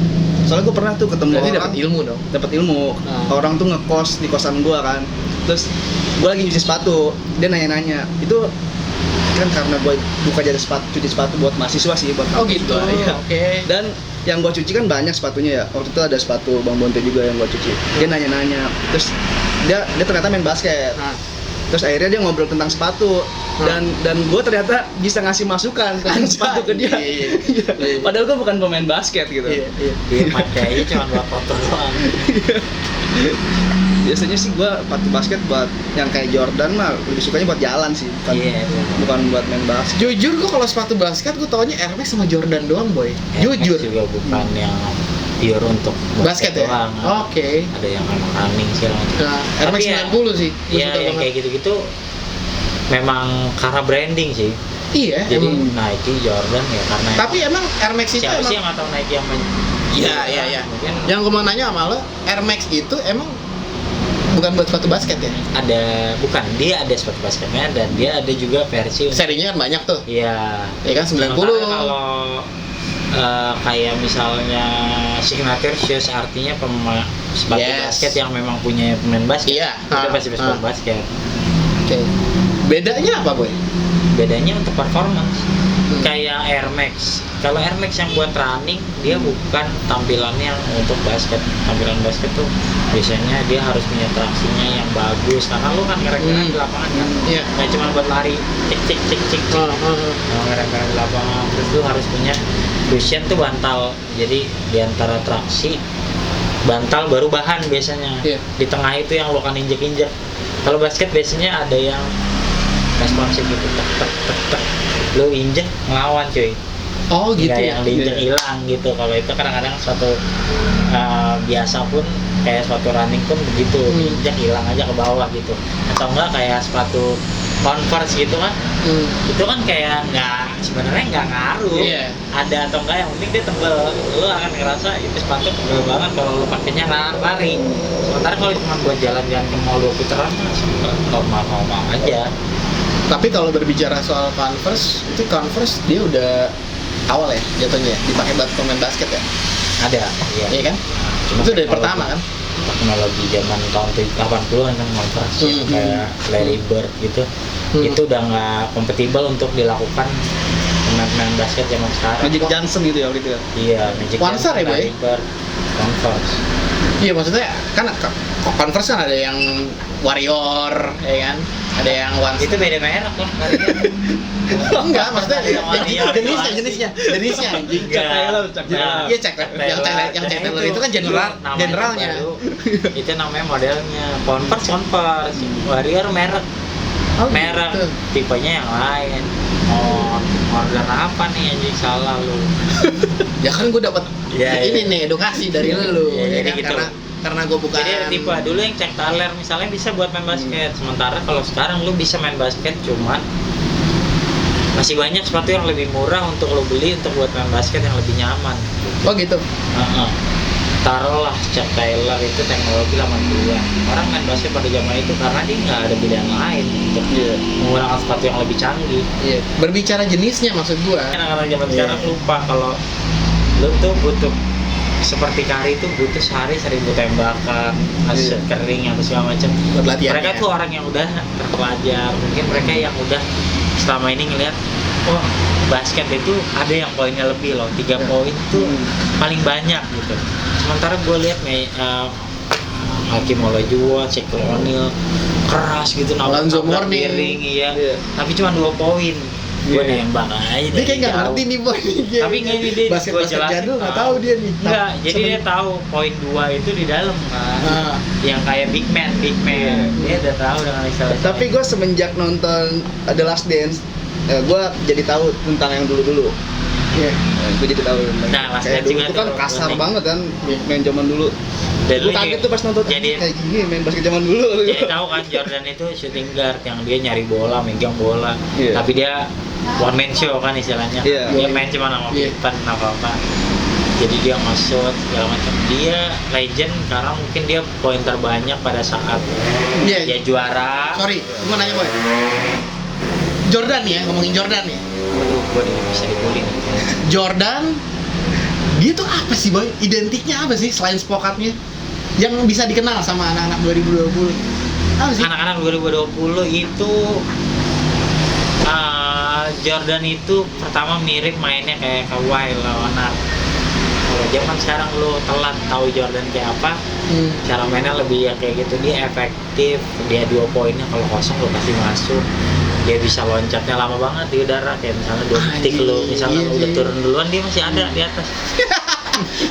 Soalnya gua pernah tuh ketemu orang, dapat ilmu dong. Dapat ilmu. Orang tuh ngekos di kosan gua kan. Terus gua lagi nyuci sepatu, dia nanya-nanya. Itu kan karena gue buka jasa cuci sepatu buat mahasiswa sih, buat gitu. Iya. Oke. Dan yang gue cuci kan banyak sepatunya ya. Waktu itu ada sepatu Bang Bonte juga yang gue cuci. Dia nanya-nanya. Terus dia ternyata main basket. Terus akhirnya dia ngobrol tentang sepatu. dan gue ternyata bisa ngasih masukan tentang sepatu ke dia. Iya. Padahal gue bukan pemain basket gitu. Dia pakainya cuma buat foto doang. Biasanya sih gue sepatu basket buat yang kayak Jordan mah lebih sukanya buat jalan sih, bukan, Iya. bukan buat main basket. Jujur gue kalau sepatu basket gue taunya Air Max sama Jordan doang boy. Jujur. juga bukan yang pure untuk Basket ya? doang. Oke. Ada yang emang running sih. Nah, Air Max Tapi ya, 90 sih. Gue Iya, suka yang banget. kayak gitu-gitu memang karena branding sih. Iya, Jadi emang. Nike, Jordan ya karena Tapi emang Air Max itu siapa emang. sih yang nggak tahu Nike yang Iya. Mungkin Yang gue mau nanya sama lo, Air Max itu emang bukan buat sepatu basket ya? dia ada sepatu basketnya dan dia ada juga versi Serinya kan banyak tuh. iya. Ya kan 90. Sementara kalau kayak misalnya signature shoes artinya sepatu Yes. basket yang memang punya pemain basket. Iya. Itu pasti sepatu basket. Oke. Bedanya apa boy? Bedanya untuk performance. Hmm. Kayak Air Max. Kalau Air Max yang buat running, dia bukan tampilannya yang untuk basket. Tampilan basket tuh biasanya dia harus punya traksinya yang bagus. Karena lu kan gerak-gerak di lapangan kan. Iya. Nggak cuma buat lari, cek. Gerak-gerak di lapangan. Terus lu harus punya cushion tuh bantal. Jadi di antara traksi, bantal baru bahan biasanya. Iya. Di tengah itu yang lo kan injek-injek. Kalau basket biasanya ada yang responsif gitu, tek. Lo injek ngelawan cuy. Oh gitu Nggak ya. yang diinjek hilang gitu. Kalau itu kadang-kadang suatu biasa pun kayak suatu running pun begitu, diinjek hilang aja ke bawah gitu. Atau enggak kayak sepatu Converse gitu kan. Itu kan kayak sebenarnya nggak ngaruh. Iya. Ada atau enggak yang penting dia tebel. Lo akan ngerasa itu sepatu tebel banget kalau lo pakainya lari. Sementara kalau cuma buat jalan-jalan ke mall 2 putaran normal-normal aja. Tapi kalau berbicara soal Converse, itu Converse dia udah awal ya jatuhnya ya, dipakai buat pemain basket ya. Ada, iya. Iya kan? Cuma Itu dari teknologi- pertama kan? Teknologi zaman tahun 80-an kan Converse yang kayak Larry Bird gitu. Itu udah nggak kompatibel untuk dilakukan pemain basket zaman sekarang. Magic Johnson gitu ya waktu itu ya. Iya, Magic Wansar ya, Johnson, Boy? Larry Bird, Converse. Iya maksudnya kan Converse kan ada yang Warrior, ya kan? Ada yang One. Itu beda merek lah. Enggak, maksudnya Ada yang Warrior, jenisnya anjing. Enggak. Chuck Nah, Iya, Chuck Taylor. Yang Chuck Taylor itu kan namanya generalnya. baru. Itu namanya modelnya Converse. Warrior merek. Oh, Merek gitu. tipenya yang lain. Oh, order apa nih anjing, salah lu. Ya kan gue dapat Iya, ini iya. nih edukasi dari lu, Iya, ya jadi kan? gitu. Karena gue bukan. Jadi ada tipe dulu yang Chuck Taylor misalnya bisa buat main basket. Sementara kalau sekarang lu bisa main basket cuman masih banyak sepatu yang lebih murah untuk lo beli untuk buat main basket yang lebih nyaman. Oh gitu. Taruhlah Chuck Taylor itu teknologi 80-an. Orang main basket pada zaman itu karena dia nggak ada pilihan lain untuk menggunakan sepatu yang lebih canggih. Iya. Berbicara jenisnya maksud gue. Anak-anak zaman sekarang lupa kalau lo tuh butuh seperti Kari itu butuh sehari 1000 tembakan, harus kering atau segala macam. Buat latihan. Mereka tuh orang yang udah terpelajar, mungkin mereka yang udah selama ini ngelihat, oh basket itu ada yang poinnya lebih loh, 3 poin tuh paling banyak gitu. Sementara gue lihat nih Hakim Olajuwon, Shaquille O'Neal keras gitu, Alonzo nabrak Mourning. piring, iya. Tapi cuma 2 poin. Gue nembak aja Dia dari kayak nggak jauh. ngerti nih boy. Tapi nggak ini dia basket gua jelasin, jadul nggak tahu dia nih. Enggak, jadi dia tahu poin 2 itu di dalam kan. Yang kayak big man. Dia udah tahu dengan istilah. Tapi gue semenjak nonton The Last Dance, gue jadi tahu tentang yang dulu-dulu. Iya. Gue jadi tahu. Nah, Last kayak Dance dulu juga itu kan tuh, kasar unik. banget kan, main zaman dulu. Dan Gue lu kaget juga- tuh pas nonton jadi- kayak gini main basket zaman dulu. Jadi tahu kan Jordan itu shooting guard yang dia nyari bola, megang bola. Iya. Tapi dia one man show kan istilahnya. Iya. Dia main cuma sama Iya. pipan apa-apa. Jadi dia nge-shoot segala macam. Dia legend karena mungkin dia poin terbanyak pada saat Iya. dia juara. Sorry, gue mau nanya boy. Jordan ya, ngomongin Jordan ya. Waduh, gue bisa dibully nih. Jordan, dia tuh apa sih boy? Identiknya apa sih selain spokatnya? Yang bisa dikenal sama anak-anak 2020? Apa sih? Anak-anak 2020 itu Jordan itu pertama mirip mainnya kayak Kawhi Leonard. Kalau zaman sekarang lo telat tahu Jordan kayak apa, cara mainnya lebih ya kayak gitu. Dia efektif, dia 2 poinnya kalau kosong lo pasti masuk. dia bisa loncatnya lama banget di udara, kayak misalnya 2 detik lu misalnya iya, lu udah iya. turun duluan, dia masih ada di atas.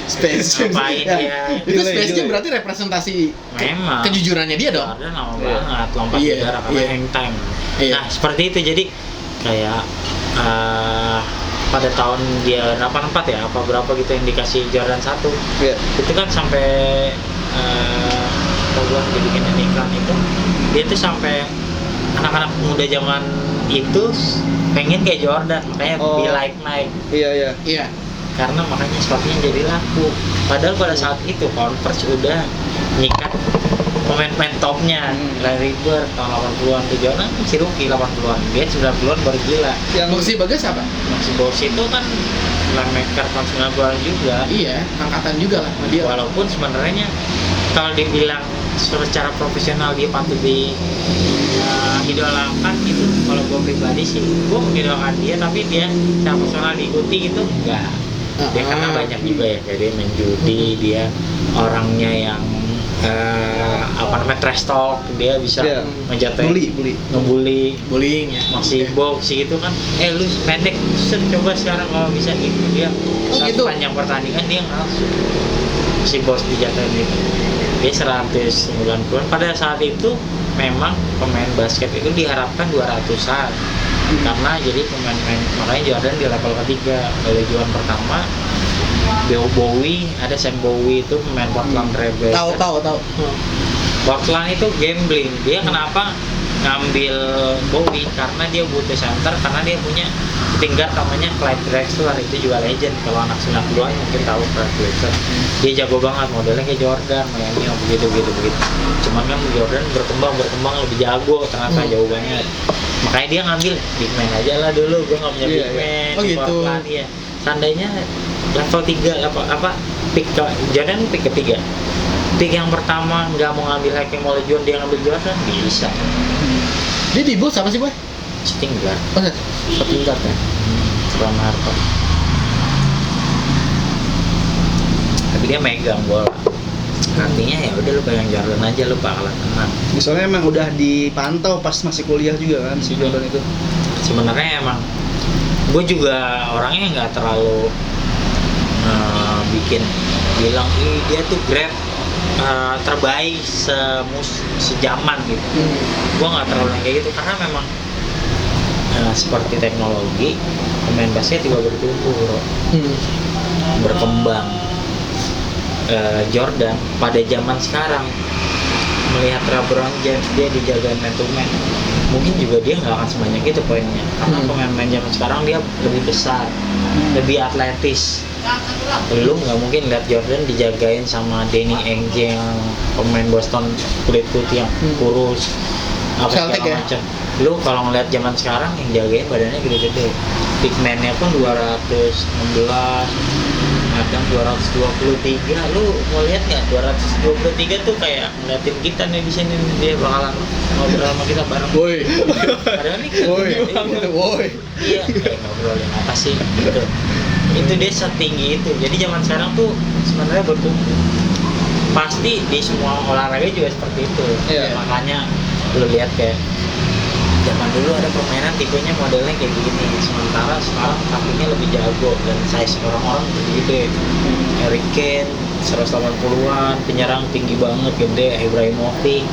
Space Jam. Ngapain Ya, dia? itu Gila, Space Jam gila. berarti representasi Memang kejujurannya dia dong. Jordan lama Iya. banget lompat Iya, di udara karena iya. hang time. Iya. Nah seperti itu, jadi kayak pada tahun dia 84 ya apa berapa gitu yang dikasih Jordan 1 Iya. itu kan sampai kalau gua dibikin iklan itu, dia tuh sampai anak-anak muda zaman itu pengen kayak Jordan, makanya Oh. be like Nike, Iya. Iya. karena makanya sepatunya jadi laku. Padahal pada saat itu Converse udah nyikat pemain-pemain topnya. Larry Bird tahun 80-an tuh, Jordan masih rookie 80-an, dia 90-an baru gila. Yang Maxi Bagas apa? Maxi Boss itu kan playmaker tahun 90-an juga. Iya, angkatan juga lah sama dia. Walaupun sebenarnya kalau dibilang secara profesional dia patut di idolakan gitu, kalau gue pribadi sih gue mengidolakan dia, tapi dia secara personal diikuti gitu enggak. Dia karena banyak juga ya, jadi main judi, dia orangnya yang apa namanya trash talk, dia bisa Iya. ngejatuhin, bully. ngebully, Bullying ya. masih Oke. box gitu kan, lu pendek, coba sekarang kalau bisa gitu. Dia Oh, saat gitu? panjang pertandingan dia langsung si bos dijatuhin gitu. Dia 190-an. Pada saat itu memang pemain basket itu diharapkan 200-an karena jadi pemain-pemain, makanya Jordan di level ketiga. Oleh Juan pertama Bowie, ada Sam Bowie itu pemain Portland Trail Blazers. Tahu. Portland itu gambling. Dia kenapa ngambil Bowie? Karena dia butuh center, karena dia punya shooting guard namanya Clyde Drexler, itu juga legend. Kalau anak 90-an mungkin tahu Clyde Drexler. Dia jago banget, modelnya kayak Jordan, Miami begitu. Cuman kan Jordan berkembang lebih jago, ternyata jauh banget. Makanya dia ngambil big man aja lah dulu. Gue nggak punya Iya, big iya. man Oh, di gitu. Portland ya. Seandainya level 3 pick Jordan pick ketiga. Pick yang pertama nggak mau ngambil Hakeem Olajuwon, dia ngambil Jordan, bisa. Dia di Bulls apa sih, Boy? Shooting guard, Oh, shooting guard ya. Ron Harper. Tapi dia megang bola. Artinya ya udah lu pegang Jordan aja, lu bakalan menang. Soalnya emang udah dipantau pas masih kuliah juga kan si Jordan itu. Sebenarnya emang gue juga orangnya nggak terlalu bilang dia tuh grab terbaik sejaman gitu. Gue nggak terlalu yang kayak gitu, karena memang seperti teknologi pemain basket juga bertumbuh bro. Berkembang. Jordan pada zaman sekarang melihat LeBron James, dia dijagain man to man, mungkin juga dia nggak akan sebanyak itu poinnya, karena pemain-pemain zaman sekarang dia lebih besar, lebih atletis. Lu nggak mungkin lihat Jordan dijagain sama Danny Ainge yang pemain Boston kulit putih yang kurus apa Celtic segala ya? macam. Lu kalau ngeliat zaman sekarang yang jagain badannya gede-gede, big man-nya pun 216, kadang 223. Lu mau lihat nggak 223 tuh kayak ngeliatin kita nih di sini, dia bakalan ngobrol sama kita bareng. Woi. Padahal nih Woi. iya kayak ngobrolin apa sih gitu. Itu dia setinggi itu. Jadi zaman sekarang tuh sebenarnya bertumbuh. Pasti di semua olahraga juga seperti itu. Iya. Makanya lu lihat kayak zaman dulu ada permainan tipenya modelnya kayak gini, sementara sekarang kakinya lebih jago dan size orang-orang lebih gede. Eric Kane 180-an, penyerang tinggi banget, gede. Ibrahimovic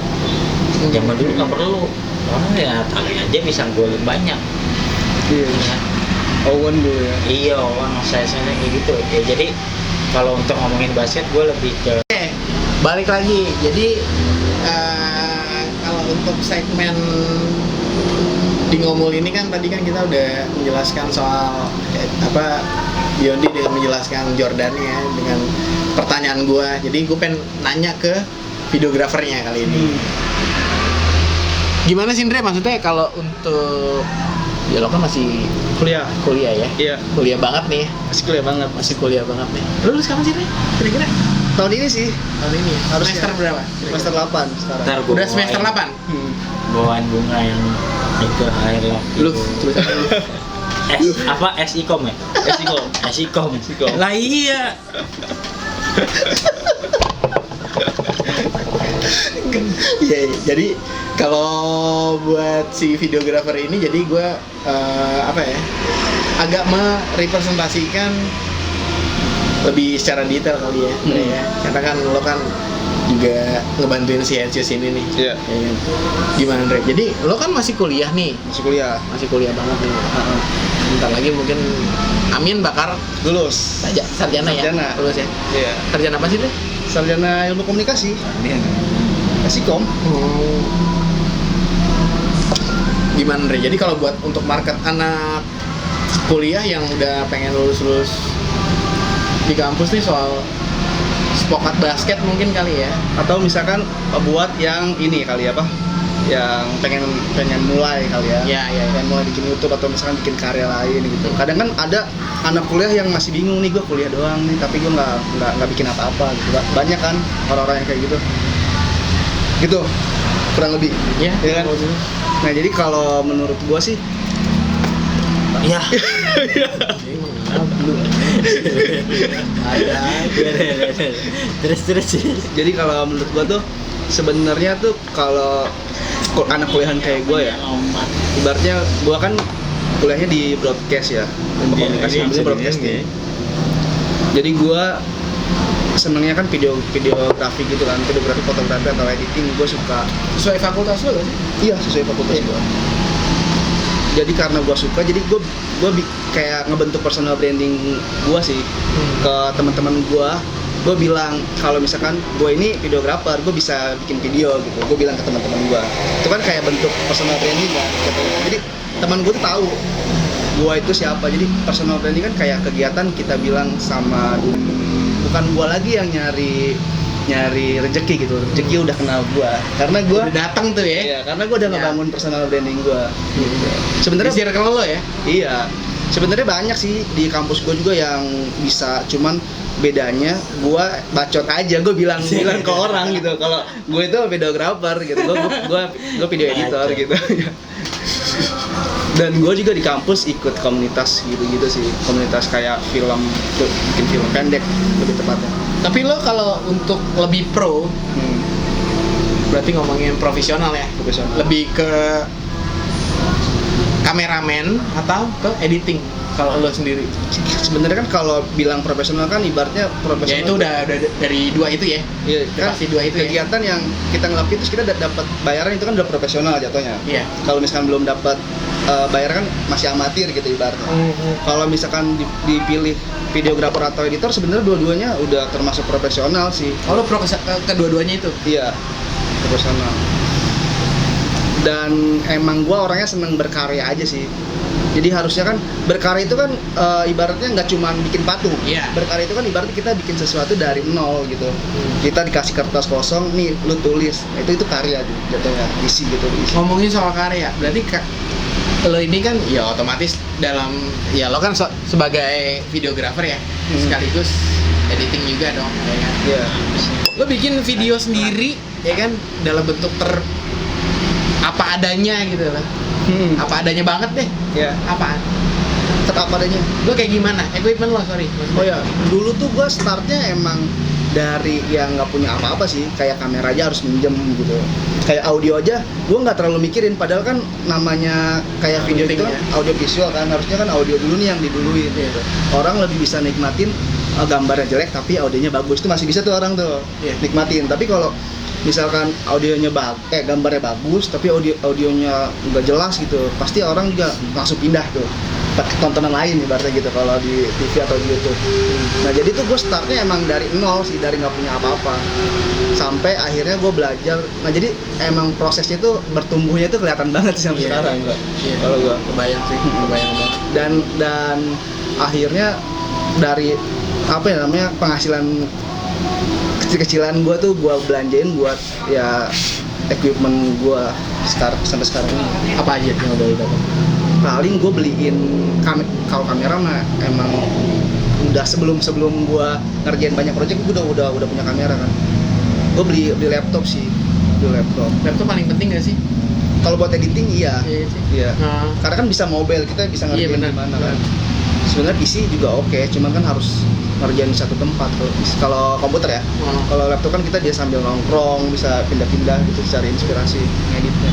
zaman dulu nggak perlu, orang ya tali aja bisa golin banyak. Iya. Ya. Owen dulu ya. Iya, Owen size-nya kayak gitu ya. Jadi kalau untuk ngomongin basket gue lebih ke Balik lagi. Jadi kalau untuk segmen di ngomul ini kan tadi kan kita udah menjelaskan soal Yondi dia menjelaskan Jordannya dengan pertanyaan gua. Jadi gue pengen nanya ke videografernya kali ini. Gimana sih Andre, maksudnya kalau untuk ya lo kan masih Kuliah. kuliah ya? Iya. Kuliah banget nih. Masih kuliah banget. Masih kuliah banget nih. Lu lulus kapan sih Andre? Kira-kira? Tahun ini sih. Tahun ini ya? Harusnya. Semester berapa? Semester 8 sekarang. Ntar gua Udah semester bawain- 8? bawain bunga yang itu air love Lu gitu. tulisannya lu. SIKOM ya? SIKOM. Lah iya. Iya, jadi kalau buat si videografer ini jadi gue apa ya, agak merepresentasikan lebih secara detail kali ya, ya. Karena kan lo kan juga ngebantuin si Headshot ini nih. Iya. Ya. Gimana Dre? Jadi lo kan masih kuliah nih, Masih kuliah. masih kuliah banget nih. Bentar lagi mungkin Amin bakar Lulus. sarjana ya, Sarjana. lulus ya. Iya. Sarjana apa sih Dre? Sarjana ilmu komunikasi. Esikom. Gimana Dre? Jadi kalau buat untuk market anak kuliah yang udah pengen lulus di kampus nih soal spokat basket mungkin kali ya, Atau misalkan buat yang ini kali apa? Yang pengen mulai kali ya. Iya. Pengen mulai bikin YouTube atau misalkan bikin karya lain gitu. Kadang kan ada anak kuliah yang masih bingung nih, gue kuliah doang nih tapi gue nggak bikin apa-apa gitu. Banyak kan orang-orang yang kayak gitu. Gitu. Kurang lebih. Iya. Iya kan? Nah, jadi kalau menurut gue sih Iya. Ada. Terus. jadi kalau menurut gua tuh sebenarnya tuh kalau anak kuliahan kayak gua ya, ibaratnya gua kan kuliahnya di broadcast ya, ilmu komunikasi ambil broadcasting. Jadi gua senengnya kan videografi gitu kan, videografi, fotografi atau editing gua suka. Sesuai fakultas lo gak sih? Iya, sesuai fakultas Iya. gua. Jadi karena gua suka, jadi gua kayak ngebentuk personal branding gua sih ke teman-teman gua. Gue bilang kalau misalkan gue ini videografer, gue bisa bikin video gitu. Gue bilang ke teman-teman gue, itu kan kayak bentuk personal branding kan. Jadi teman gue tuh tahu gue itu siapa. Jadi personal branding kan kayak kegiatan kita bilang sama bukan gue lagi yang nyari rezeki gitu. Rezeki udah kenal gue karena gue Udah datang tuh ya. iya, karena gue udah Ya. ngebangun personal branding gue. Gitu. Di Sebenarnya circle lo ya. iya, sebenarnya banyak sih di kampus gue juga yang bisa, cuman bedanya gue bacot aja, gue bilang ke orang gitu kalau gue itu videografer gitu, gue video editor gitu. Dan gue juga di kampus ikut komunitas gitu sih, komunitas kayak film, bikin film pendek lebih tepatnya. Tapi lo kalau untuk lebih pro, berarti ngomongin profesional ya. Profesional. Lebih ke kameramen atau ke editing kalau lo sendiri? Sebenarnya kan kalau bilang profesional kan ibaratnya profesional. Ya itu udah dari dua itu ya. Iya, kan Pasti dua itu ya. kegiatan yang kita ngelakuin terus kita dapat bayaran itu kan udah profesional jatuhnya. Iya. Kalau misalkan belum dapat bayaran kan masih amatir gitu ibaratnya. Kalau misalkan dipilih videografer atau editor, sebenarnya dua-duanya udah termasuk profesional sih. Oh, lo pro kedua-duanya itu? Iya, profesional. Dan emang gua orangnya seneng berkarya aja sih. Jadi harusnya kan berkarya itu kan ibaratnya nggak cuma bikin patung. Iya. Berkarya itu kan ibaratnya kita bikin sesuatu dari nol gitu. Kita dikasih kertas kosong, nih lu tulis. Nah, itu karya jatuhnya, isi gitu. Isi. Ngomongin soal karya, berarti lo ini kan ya otomatis dalam ya lo kan sebagai videografer ya, sekaligus editing juga dong, ya kan? Iya. Lo bikin video sendiri ya kan dalam bentuk apa adanya gitu lah. Apa adanya banget deh. Iya. Apaan? Tetap adanya. Lo kayak gimana? Equipment lo, sorry. Oh ya, dulu tuh gua startnya emang dari yang nggak punya apa-apa sih, kayak kamera aja harus minjem gitu, kayak audio aja gua nggak terlalu mikirin, padahal kan namanya kayak video itu kan audio visual kan, harusnya kan audio dulu nih yang diduluin gitu. Orang lebih bisa nikmatin gambarnya jelek tapi audionya bagus, itu masih bisa tuh orang tuh nikmatin. Tapi kalau misalkan audionya gambarnya bagus tapi audionya nggak jelas gitu, pasti orang juga langsung pindah tuh tontonan lain ibaratnya gitu kalau di TV atau di YouTube. Nah jadi tuh gue startnya emang dari nol sih, dari nggak punya apa-apa sampai akhirnya gue belajar. Nah jadi emang prosesnya tuh bertumbuhnya tuh kelihatan banget sih sampai sekarang. Iya. Kalau gue kebayang sih, kebayang banget. Dan akhirnya dari apa ya namanya, penghasilan kecil-kecilan gue tuh gue belanjain buat ya equipment gue sampai sekarang ini. Apa aja yang udah dapat? Paling gue beliin kalau kamera mah emang udah sebelum gue ngerjain banyak project gue udah punya kamera kan. Gue beli laptop sih, Laptop paling penting gak sih? Kalau buat editing iya. Iya sih. Iya. Karena kan bisa mobile, kita bisa ngerjain Iya, benar. di mana kan. Sebenarnya PC juga oke, cuman kan harus ngerjain di satu tempat. Kalau komputer ya, kalau laptop kan kita dia sambil nongkrong, bisa pindah-pindah gitu cari inspirasi ngeditnya.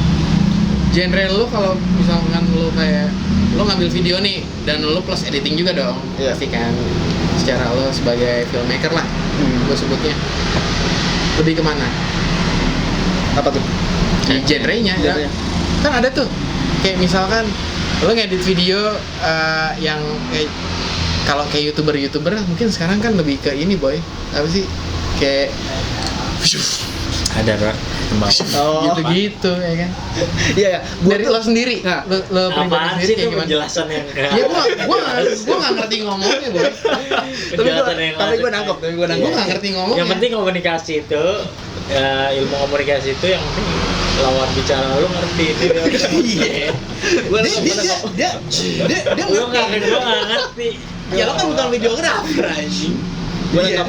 Genre lu kalau misalkan lu kayak lu ngambil video nih dan lu plus editing juga dong, Iya. pasti kan secara lu sebagai filmmaker lah, gue sebutnya lebih kemana? Apa tuh? Genrenya ya. Genrenya. Kan ada tuh kayak misalkan lu ngedit video yang kayak kalau kayak youtuber mungkin sekarang kan lebih ke ini boy, apa sih kayak Ada tembak. gitu-gitu ya kan. Iya ya. Dari lo sendiri, Nah, lo pribadi Apaan sendiri sih kayak itu gimana? penjelasan yang Ya gua nggak ngerti ngomongnya boy. Tapi gue nangkep. Gua nggak ngerti ngomongnya. Yang penting komunikasi itu ilmu komunikasi itu yang penting lawan bicara lu ngerti itu. Iya. Dia Lu nggak ngerti. Ya lo kan bukan videografer anjing.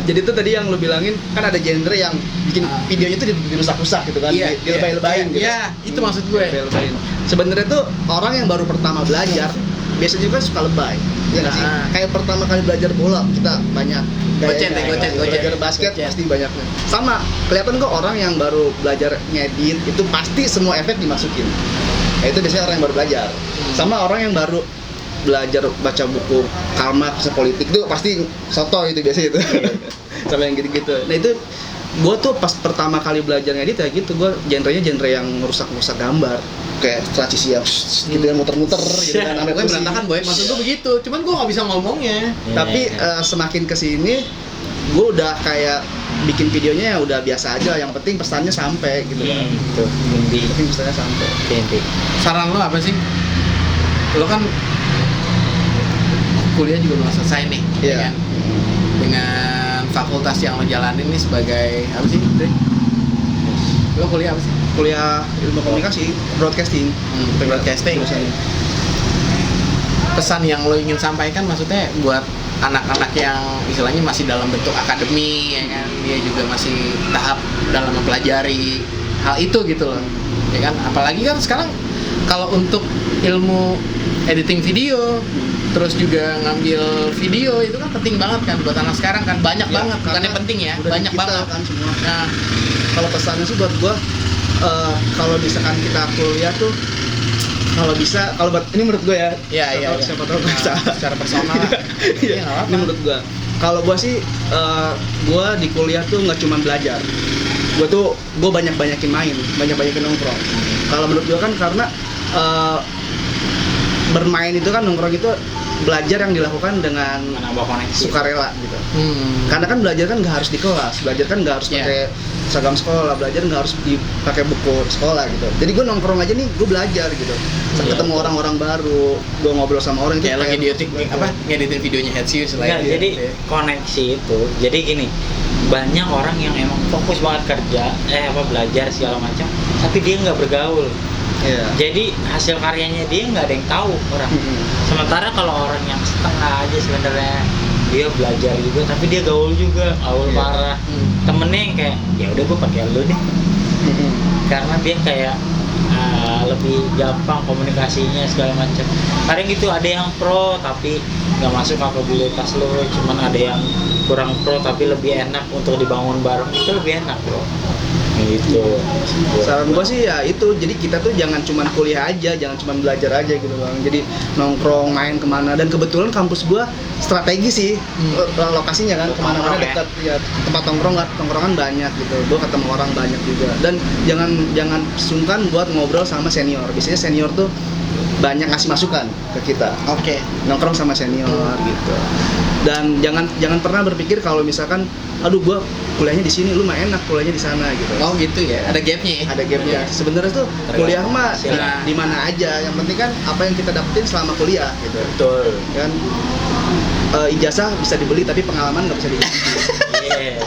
Jadi tuh tadi yang lu bilangin kan ada genre yang bikin videonya tuh dirusak-rusak gitu kan, dilebay-lebayin gitu. Iya, itu maksud gue. Dilebay-lebayin. Sebenarnya tuh orang yang baru pertama belajar biasanya juga suka lebay. Ya nggak sih? Kayak pertama kali belajar bola kita banyak Gocet. belajar basket pasti banyaknya. Sama kelihatan kok orang yang baru belajar ngedit itu pasti semua efek dimasukin. Nah, itu biasanya orang yang baru belajar. Sama orang yang baru belajar baca buku Karl Marx politik tuh pasti soto itu biasanya itu. Sama yang gitu-gitu. Nah itu gue tuh pas pertama kali belajar ngedit ya gitu, gue genre yang ngerusak gambar kayak transisi yang gitu kan muter-muter gitu kan sampai Gue berantakan boy, maksud gue begitu. Cuman gue nggak bisa ngomongnya. Tapi semakin kesini gue udah kayak bikin videonya ya udah biasa aja, yang penting pesannya sampai gitu kan. Tuh, inti. Yang penting pesannya sampai. Inti. Saran lo apa sih? Lo kan kuliah juga belum selesai nih, Iya. ya kan? Dengan fakultas yang lo jalanin nih sebagai apa sih, Dre? Lo kuliah apa sih? Kuliah ilmu komunikasi, broadcasting. Broadcasting. Jurusannya. Pesan yang lo ingin sampaikan maksudnya buat anak-anak yang istilahnya masih dalam bentuk akademi, ya kan? Dia juga masih tahap dalam mempelajari hal itu gitu loh, ya kan? Apalagi kan sekarang kalau untuk ilmu editing video, terus juga ngambil video itu kan penting banget kan buat anak sekarang kan, banyak Ya, banget, bukannya karena penting ya, udah banyak di kita banget kan semua. Nah, Kalau pesannya sih buat gua kalau misalkan kita kuliah tuh kalau bisa, kalau buat ini menurut gua ya. iya. Siapa tahu Nah, bisa. secara personal Iya, nggak apa-apa. ini menurut gua. Kalau gua sih gua di kuliah tuh nggak cuma belajar. Gua banyakin main, banyakin nongkrong. Kalau menurut gua kan karena bermain itu kan, nongkrong itu belajar yang dilakukan dengan Menambah koneksi. sukarela gitu. Hmm. Karena kan belajar kan nggak harus di kelas, belajar kan nggak harus Iya. pakai seragam sekolah, belajar nggak harus pakai buku sekolah gitu. Jadi gue nongkrong aja nih, gue belajar gitu. Iya. Ketemu orang-orang baru, gue ngobrol sama orang itu Kayak lagi ngeditin videonya Headshoes Enggak, lagi. jadi koneksi itu. Jadi gini, banyak orang yang emang fokus banget kerja, belajar segala macam, tapi dia nggak bergaul. Iya. Jadi hasil karyanya dia nggak ada yang tahu orang. Sementara kalau orang yang setengah aja sebenarnya dia belajar juga, tapi dia gaul juga, gaul Iya. parah. Temennya yang kayak, ya udah gue pakai lu deh, karena dia kayak lebih gampang komunikasinya segala macam. Kadang gitu ada yang pro tapi nggak masuk kapabilitas lo, cuman ada yang kurang pro tapi lebih enak untuk dibangun bareng, itu lebih enak bro. Gitu. Saran gua sih ya itu, jadi kita tuh jangan cuma kuliah aja, jangan cuma belajar aja gitu bang. Jadi nongkrong, main kemana, dan kebetulan kampus gua strategi sih lokasinya kan, kemana-mana Nongkrong, dekat ya, tempat tongkrongan banyak gitu. Gua ketemu orang banyak juga, dan jangan sungkan buat ngobrol sama senior. Biasanya senior tuh banyak ngasih masukan ke kita. Oke. Nongkrong sama senior gitu. Dan jangan pernah berpikir kalau misalkan aduh gua kuliahnya di sini, lu mah enak kuliahnya di sana gitu. Oh gitu ya, ada gapnya ya? Ada gapnya. Sebenarnya tuh kuliah mah Hasilnya. di mana aja. Yang penting kan apa yang kita dapetin selama kuliah gitu. Betul. Kan ijazah bisa dibeli tapi pengalaman nggak bisa dibeli. Iya.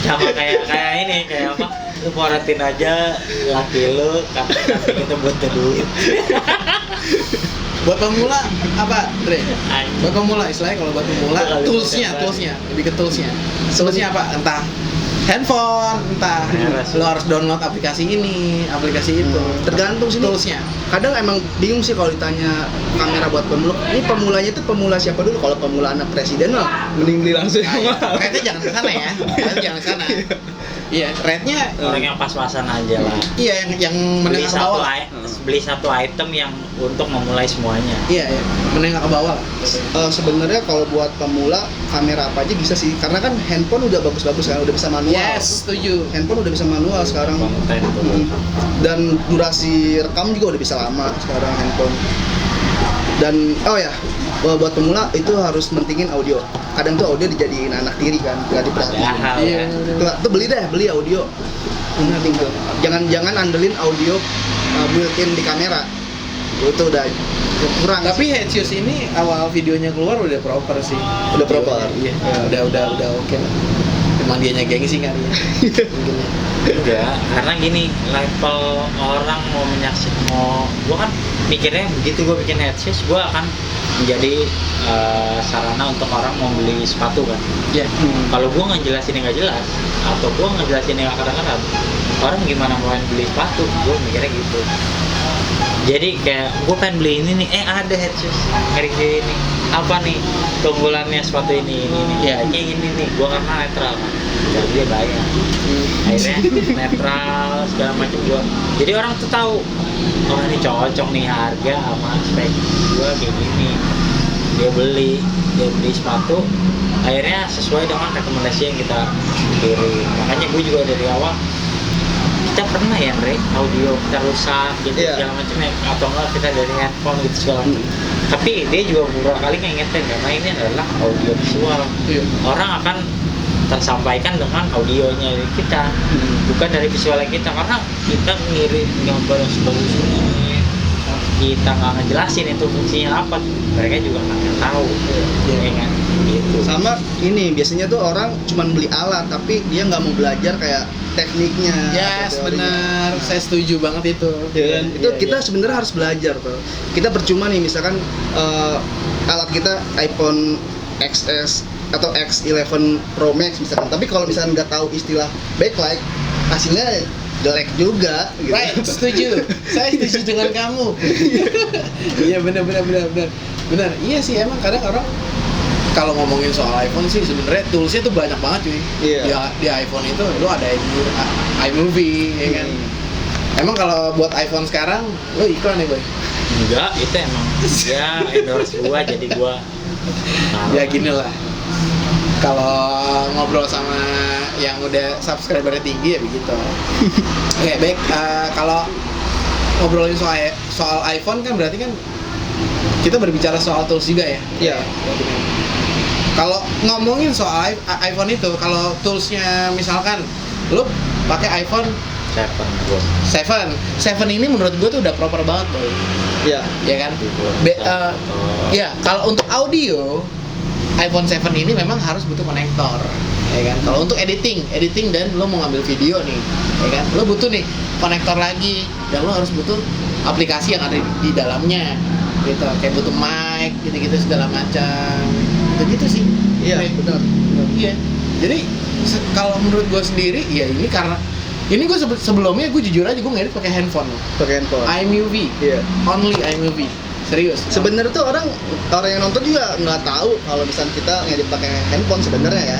Sama kayak ini, kayak apa? Lu moratin aja laki lu, kata kita buat duit. Buat pemula apa, Dre? Anjing. Buat pemula istilahnya, kalau buat pemula toolsnya lebih ke toolsnya apa? Entah handphone, entah Beres. lo harus download aplikasi ini, aplikasi itu. Tergantung sih toolsnya. Kadang emang bingung sih kalau ditanya kamera buat pemula. Ini pemulanya tuh pemula siapa dulu? Kalau pemula anak presiden mah mending beli langsung. Rate-nya jangan ke sana ya. Rate jangan ke sana. Iya, rate-nya Orang yang pas-pasan aja lah. iya yang Beli menengah ke satu, bawah. beli satu item yang untuk memulai semuanya. Iya, menengah ke bawah. Sebenarnya kalau buat pemula kamera apa aja bisa sih, karena kan handphone udah bagus-bagus kan, udah bisa manual. Yes, setuju. Handphone udah bisa manual sekarang. Konten tuh. Dan durasi rekam juga udah bisa lama sekarang handphone. Dan oh ya, buat pemula itu harus mentingin audio. Kadang tuh audio dijadiin anak tiri kan, nggak diperhatiin. Padahal Iya. ya. Tuh beli audio. Penting tuh. Jangan andelin audio built-in di kamera. Itu udah kurang. Tapi Headshot ini awal videonya keluar udah proper sih. Udah proper. Iya. Udah oke lah. Emang dianya gengsi kali ya. Mungkin ya. Enggak, karena gini, level orang mau gua kan mikirnya begitu gua bikin headset, gua akan menjadi sarana untuk orang mau beli sepatu kan. Iya. Kalau gua ngejelasin yang nggak jelas atau gua ngejelasin yang kadang-kadang orang gimana mau beli sepatu, gua mikirnya gitu. Jadi kayak gue pengen beli ini nih, ada headset nge-review ini apa nih keunggulannya sepatu ini Ya. kayak gini nih, gue karena netral kan, jadi dia bayar. Akhirnya netral segala macam gue, jadi orang tuh tahu oh ini cocok nih harga sama spek gue kayak gini, dia beli sepatu akhirnya sesuai dengan rekomendasi yang kita kirim. Makanya gue juga dari awal kita pernah ya Andre, audio kita rusak gitu segala macam ya, atau enggak kita dari handphone gitu segala macam. Tapi dia juga beberapa kali ngingetin karena ini adalah audio visual. Orang akan tersampaikan dengan audionya dari kita, bukan dari visualnya kita, karena kita ngirim gambar yang sebagus ini kita nggak ngejelasin itu fungsinya apa, mereka juga nggak tahu, ya kan gitu. Sama ini biasanya tuh orang cuman beli alat tapi dia nggak mau belajar kayak tekniknya. Yes, atau teorinya. benar. Saya setuju banget itu. Ya kan? Itu Iya, kita iya. sebenarnya harus belajar tuh. Kita percuma nih misalkan alat kita iPhone XS atau X11 Pro Max misalkan, tapi kalau misalkan nggak tahu istilah backlight, hasilnya jelek juga gitu. Right, setuju. Saya setuju dengan kamu. Iya, benar. Benar. Iya sih, emang kadang orang kalau ngomongin soal iPhone sih sebenarnya toolsnya tuh banyak banget cuy. Iya. Di iPhone itu lu ada iMovie, ya kan. Emang kalau buat iPhone sekarang lu iklan ya, Boy? Enggak, itu emang dia endorse gua jadi gua Ya gini lah. Kalau ngobrol sama yang udah subscribernya tinggi ya begitu. Oke, baik. Kalau ngobrolin soal iPhone kan berarti kan kita berbicara soal tools juga ya. Iya. Kalau ngomongin soal iPhone itu, kalau toolsnya misalkan lu pakai iPhone 7 ini menurut gue tuh udah proper banget Boy. Iya. Ya kan? Ya, kalau untuk audio iPhone 7 ini memang harus butuh konektor, ya kan? Kalau untuk editing dan lo mau ngambil video nih, ya kan? Lo butuh nih konektor lagi dan lo harus butuh aplikasi yang ada di dalamnya, gitu. Kayak butuh mic, gitu-gitu segala macam. Gitu sih. Iya, Right? benar. Iya. Jadi kalau menurut gue sendiri, ya ini karena ini gue sebelumnya gue jujur aja gue ngedit pakai handphone, Pakai handphone. iMovie, Iya. only iMovie. Serius. Sebenarnya tuh orang yang nonton juga nggak tahu kalau misalnya kita ngedit pakai handphone sebenarnya ya.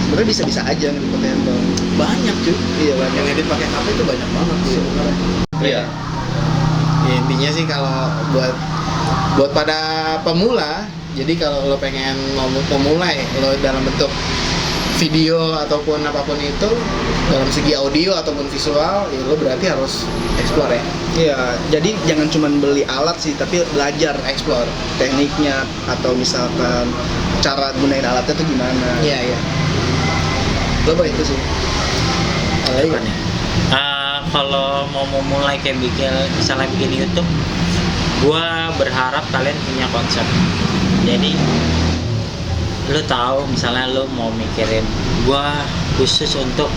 Sebenarnya bisa-bisa aja ngedit pakai handphone. Banyak cuy. Iya banyak. Yang edit pakai HP itu banyak banget sih sebenarnya. Iya. Ya, intinya sih kalau buat pada pemula, jadi kalau lo pengen memulai lo dalam bentuk video ataupun apapun itu dalam segi audio ataupun visual, ya lo berarti harus explore ya. Iya, jadi jangan cuma beli alat sih, tapi belajar Explore. tekniknya atau misalkan cara gunain alatnya tuh gimana. Iya. Lo Boy, itu sih. Iya. Kalau mau memulai kayak misalnya bikin YouTube, gua berharap kalian punya konsep. Jadi lu tahu misalnya lu mau mikirin gua khusus untuk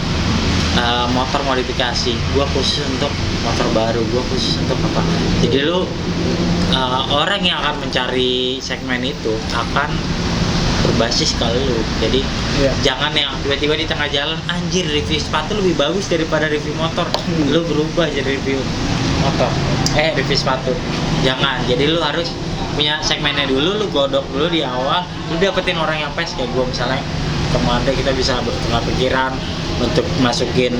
motor modifikasi, gua khusus untuk motor baru, gua khusus untuk apa. Jadi lu orang yang akan mencari segmen itu akan berbasis ke lu. Jadi Iya. jangan yang tiba-tiba di tengah jalan anjir review sepatu lebih bagus daripada review motor. Lu berubah jadi review motor. Review sepatu. Jangan. Jadi lu harus punya segmennya dulu, lu godok dulu di awal, lu dapetin orang yang pas kayak gua misalnya. Kemana kita bisa bertukar pikiran untuk masukin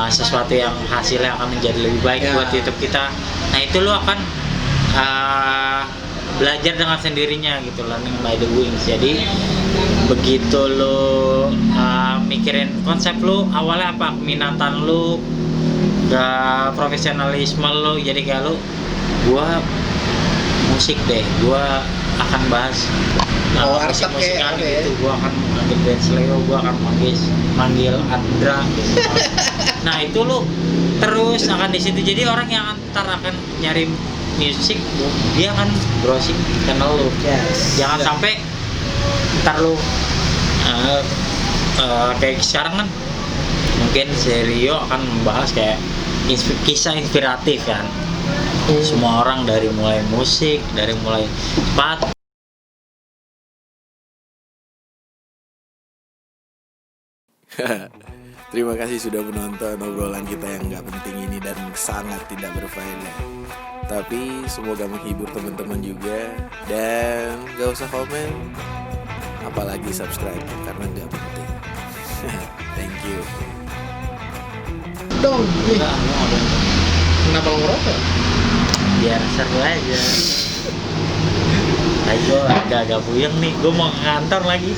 sesuatu yang hasilnya akan menjadi lebih baik buat YouTube kita. Nah itu lu akan belajar dengan sendirinya gitu, learning by the wings. Jadi begitu lu mikirin konsep lu awalnya apa, keminatan lu, profesionalisme lu, jadi kayak lu gua musik deh, gua akan bahas musik-musik kayak gitu, gua akan manggil band Sleo, gua akan manggil Andra gitu. Nah itu lu terus akan di situ, jadi orang yang ntar akan nyari musik dia akan browsing channel lu. Jangan sampai ntar lu kayak sekarang kan mungkin Serio akan membahas kayak kisah inspiratif kan. Semua orang dari mulai musik, dari mulai sepatu. Terima kasih sudah menonton obrolan kita yang gak penting ini dan sangat tidak berfaedah. Tapi semoga menghibur teman-teman juga. Dan gak usah komen, apalagi subscribe karena gak penting. Thank you. Dong, nih. Enggak, Kenapa lo ngerokok? biar seru aja. Ayo, agak-agak puyeng nih, gue mau ke kantor lagi.